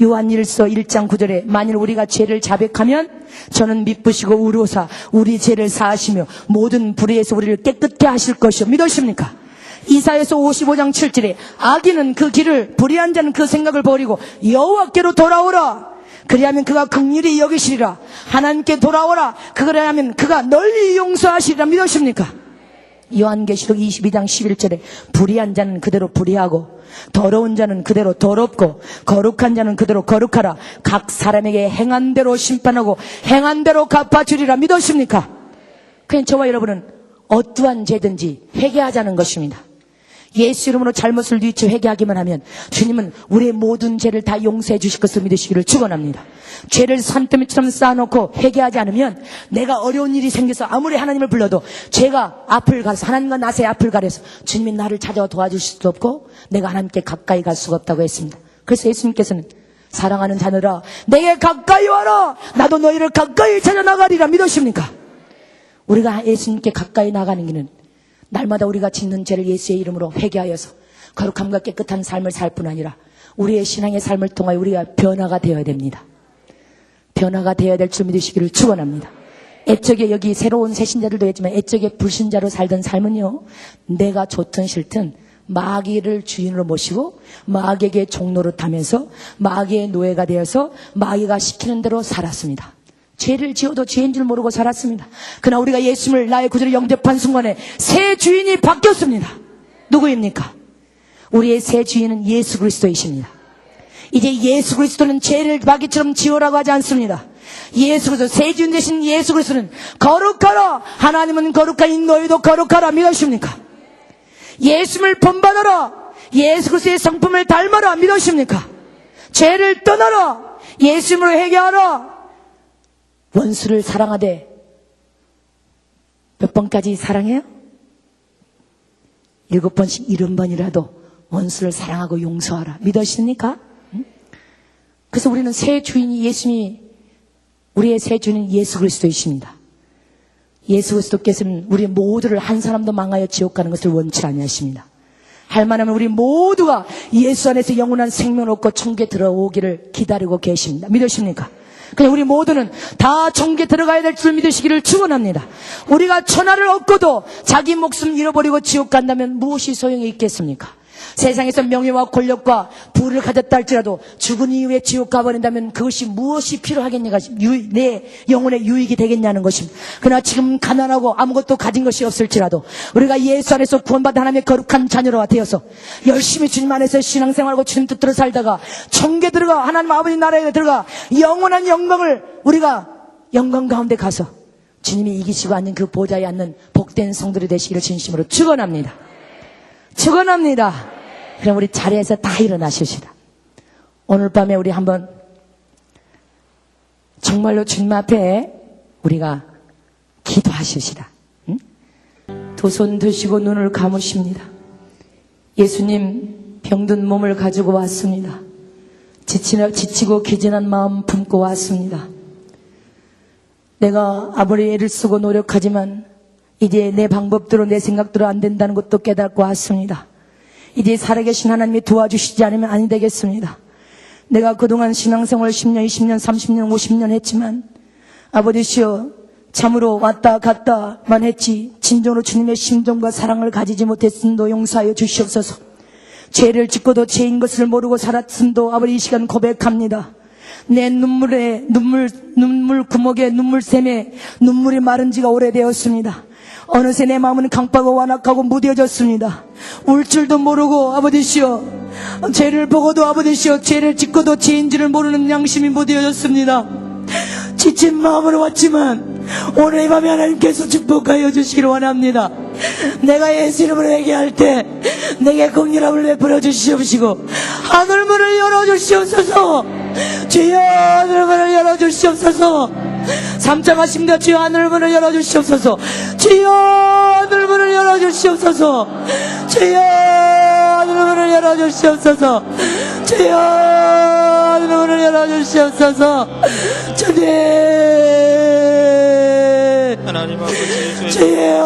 요한일서 1장 9절에 만일 우리가 죄를 자백하면 저는 미쁘시고 의로사 우리 죄를 사하시며 모든 불의에서 우리를 깨끗게 하실 것이요. 믿으십니까? 이사야서 55장 7절에 악인은 그 길을, 불의한 자는 그 생각을 버리고 여호와께로 돌아오라. 그리하면 그가 긍휼히 여기시리라. 하나님께 돌아오라. 그러하면 그가 널리 용서하시리라. 믿으십니까? 요한계시록 22장 11절에 불의한 자는 그대로 불의하고 더러운 자는 그대로 더럽고 거룩한 자는 그대로 거룩하라. 각 사람에게 행한 대로 심판하고 행한 대로 갚아주리라. 믿으십니까? 그냥 저와 여러분은 어떠한 죄든지 회개하자는 것입니다. 예수 이름으로 잘못을 뉘쳐 회개하기만 하면 주님은 우리의 모든 죄를 다 용서해 주실 것을 믿으시기를 축원합니다. 죄를 산더미처럼 쌓아놓고 회개하지 않으면 내가 어려운 일이 생겨서 아무리 하나님을 불러도 죄가 앞을 가서 하나님과 나의 앞을 가려서 주님이 나를 찾아와 도와주실 수도 없고 내가 하나님께 가까이 갈 수가 없다고 했습니다. 그래서 예수님께서는 사랑하는 자녀라 내게 가까이 와라. 나도 너희를 가까이 찾아 나가리라. 믿으십니까? 우리가 예수님께 가까이 나가는 길은 날마다 우리가 짓는 죄를 예수의 이름으로 회개하여서 거룩함과 깨끗한 삶을 살 뿐 아니라 우리의 신앙의 삶을 통하여 우리가 변화가 되어야 됩니다. 변화가 되어야 될 줄 믿으시기를 축원합니다. 애적에 여기 새로운 새신자들도 했지만 애적에 불신자로 살던 삶은요, 내가 좋든 싫든 마귀를 주인으로 모시고 마귀에게 종로를 타면서 마귀의 노예가 되어서 마귀가 시키는 대로 살았습니다. 죄를 지어도 죄인 줄 모르고 살았습니다. 그러나 우리가 예수님을 나의 구주로 영접한 순간에 새 주인이 바뀌었습니다. 누구입니까? 우리의 새 주인은 예수 그리스도이십니다. 이제 예수 그리스도는 죄를 마귀처럼 지으라고 하지 않습니다. 예수 그리스도, 새 주인 되신 예수 그리스도는 거룩하라. 하나님은 거룩하니 너희도 거룩하라. 믿으십니까? 예수를 본받아라. 예수 그리스도의 성품을 닮아라. 믿으십니까? 죄를 떠나라. 예수님으로 회개하라. 원수를 사랑하되 몇 번까지 사랑해요? 7번씩 70번이라도 원수를 사랑하고 용서하라. 믿으십니까? 그래서 우리는 새 주인이 예수님이, 우리의 새 주인은 예수 그리스도이십니다. 예수 그리스도께서는 우리 모두를 한 사람도 망하여 지옥 가는 것을 원치 아니하십니다. 할 만하면 우리 모두가 예수 안에서 영원한 생명을 얻고 천국에 들어오기를 기다리고 계십니다. 믿으십니까? 그냥 우리 모두는 다 천국에 들어가야 될 줄 믿으시기를 축원합니다. 우리가 천하를 얻고도 자기 목숨 잃어버리고 지옥 간다면 무엇이 소용이 있겠습니까? 세상에서 명예와 권력과 부를 가졌다 할지라도 죽은 이후에 지옥 가버린다면 그것이 무엇이 필요하겠냐가 내 영혼의 유익이 되겠냐는 것입니다. 그러나 지금 가난하고 아무것도 가진 것이 없을지라도 우리가 예수 안에서 구원받은 하나님의 거룩한 자녀로 되어서 열심히 주님 안에서 신앙생활하고 주님 뜻대로 살다가 천국에 들어가 하나님 아버지 나라에 들어가 영원한 영광을 우리가 영광 가운데 가서 주님이 이기시고 앉는 그 보좌에 앉는 복된 성들이 되시기를 진심으로 축원합니다. 축원합니다. 그럼 우리 자리에서 다 일어나십시다. 오늘 밤에 우리 한번 정말로 주님 앞에 우리가 기도하십시다. 응? 두 손 드시고 눈을 감으십니다. 예수님 병든 몸을 가지고 왔습니다. 지치고 기진한 마음 품고 왔습니다. 내가 아무리 애를 쓰고 노력하지만 이제 내 방법대로 내 생각대로 안 된다는 것도 깨닫고 왔습니다. 이제 살아계신 하나님이 도와주시지 않으면 아니 되겠습니다. 내가 그동안 신앙생활 10년, 20년, 30년, 50년 했지만 아버지시여 참으로 왔다 갔다만 했지 진정으로 주님의 심정과 사랑을 가지지 못했음도 용서하여 주시옵소서. 죄를 짓고도 죄인 것을 모르고 살았음도 아버지 이 시간 고백합니다. 내 눈물 구멍에 눈물샘에 눈물이 마른 지가 오래되었습니다. 어느새 내 마음은 강박하고 완악하고 무뎌졌습니다. 울 줄도 모르고 아버지시여 죄를 보고도 아버지시여 죄를 짓고도 죄인지를 모르는 양심이 무뎌졌습니다. 지친 마음으로 왔지만 오늘 이 밤에 하나님께서 축복하여 주시기를 원합니다. 내가 예수 이름으로 회개할 때 내게 긍휼함을 베풀어 주시옵시고 하늘문을 열어주시옵소서. 주여 하늘문을 열어주시옵소서. 삼창하십니다. 주여 하늘문을 열어주시옵소서. 주여 하늘문을 열어주시옵소서. 주여 하늘문을 열어주시옵소서. 주여 하늘문을 열어주시옵소서. 주님 하나님 아버지 주여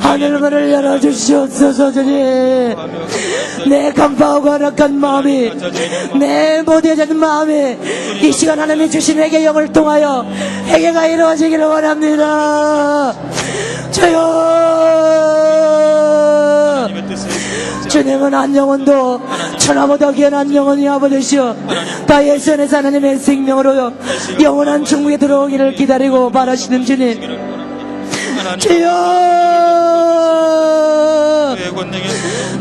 하늘문을 열어주시옵소서. 주님 내 간파하고 완악한 마음이 내 무뎌진 마음이 이 시간 하나님이 주신 회개 영을 통하여 회개가 이루어지기를 원합니다. 주여 주님은 한 영혼도 천하보다 귀한 한 영혼이 아버지시여 다 예수 안에서 하나님의 생명으로 영원한 천국에 들어오기를 기다리고 바라시는 주님 주여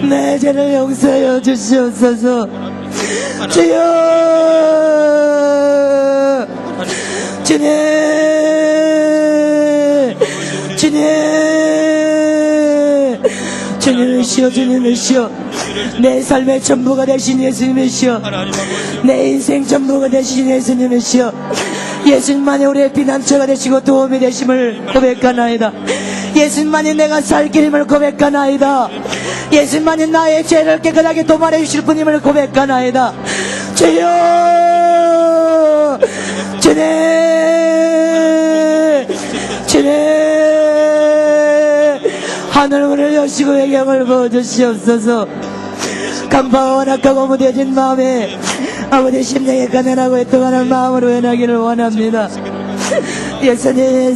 내 죄를 용서하여 주시옵소서. 주여 주님 주님이시여 주님이시여 내 삶의 전부가 되신 예수님이시여 내 인생 전부가 되신 예수님이시여 예수님만이 우리의 피난처가 되시고 도움이 되심을 고백하나이다. 예수님만이 내가 살 길임을 고백하나이다. 예수님만이 나의 죄를 깨끗하게 도말해 주실 분임을 고백하나이다. 주여 주님 하늘문을 여시고 회경을 부어주시옵소서. 간파와 완악하고 무뎌진 마음에 아버지 심령에 가난하고 애통하는 마음으로 변하기를 원합니다. 예수님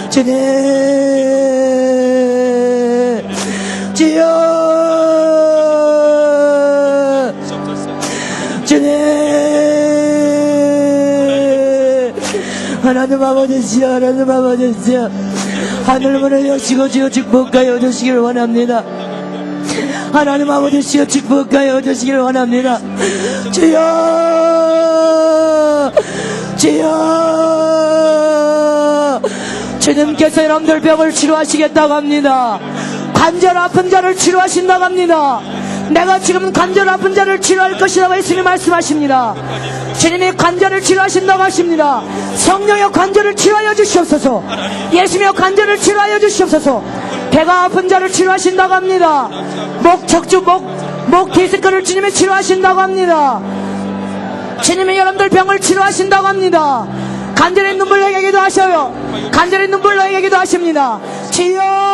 주님 주여 주님 하나님 아버지시여 하나님 아버지시여 하늘문을 여시고 주여 축복하여 주시기를 원합니다. 하나님 아버지시여 축복하여 주시기를 원합니다. 주여 주여 주님께서 여러분들 병을 치료하시겠다고 합니다. 관절 아픈 자를 치료하신다고 합니다. 내가 지금 관절 아픈 자를 치료할 것이라고 예수님이 말씀하십니다. 주님이 관절을 치료하신다고 하십니다. 성령의 관절을 치료하여 주시옵소서. 예수님의 관절을 치료하여 주시옵소서. 배가 아픈 자를 치료하신다고 합니다. 목 척추 목 디스크를 주님이 치료하신다고 합니다. 주님이 여러분들 병을 치료하신다고 합니다. 간절히 눈물 나게 기도하셔요. 간절히 눈물 나게 기도하십니다. 주여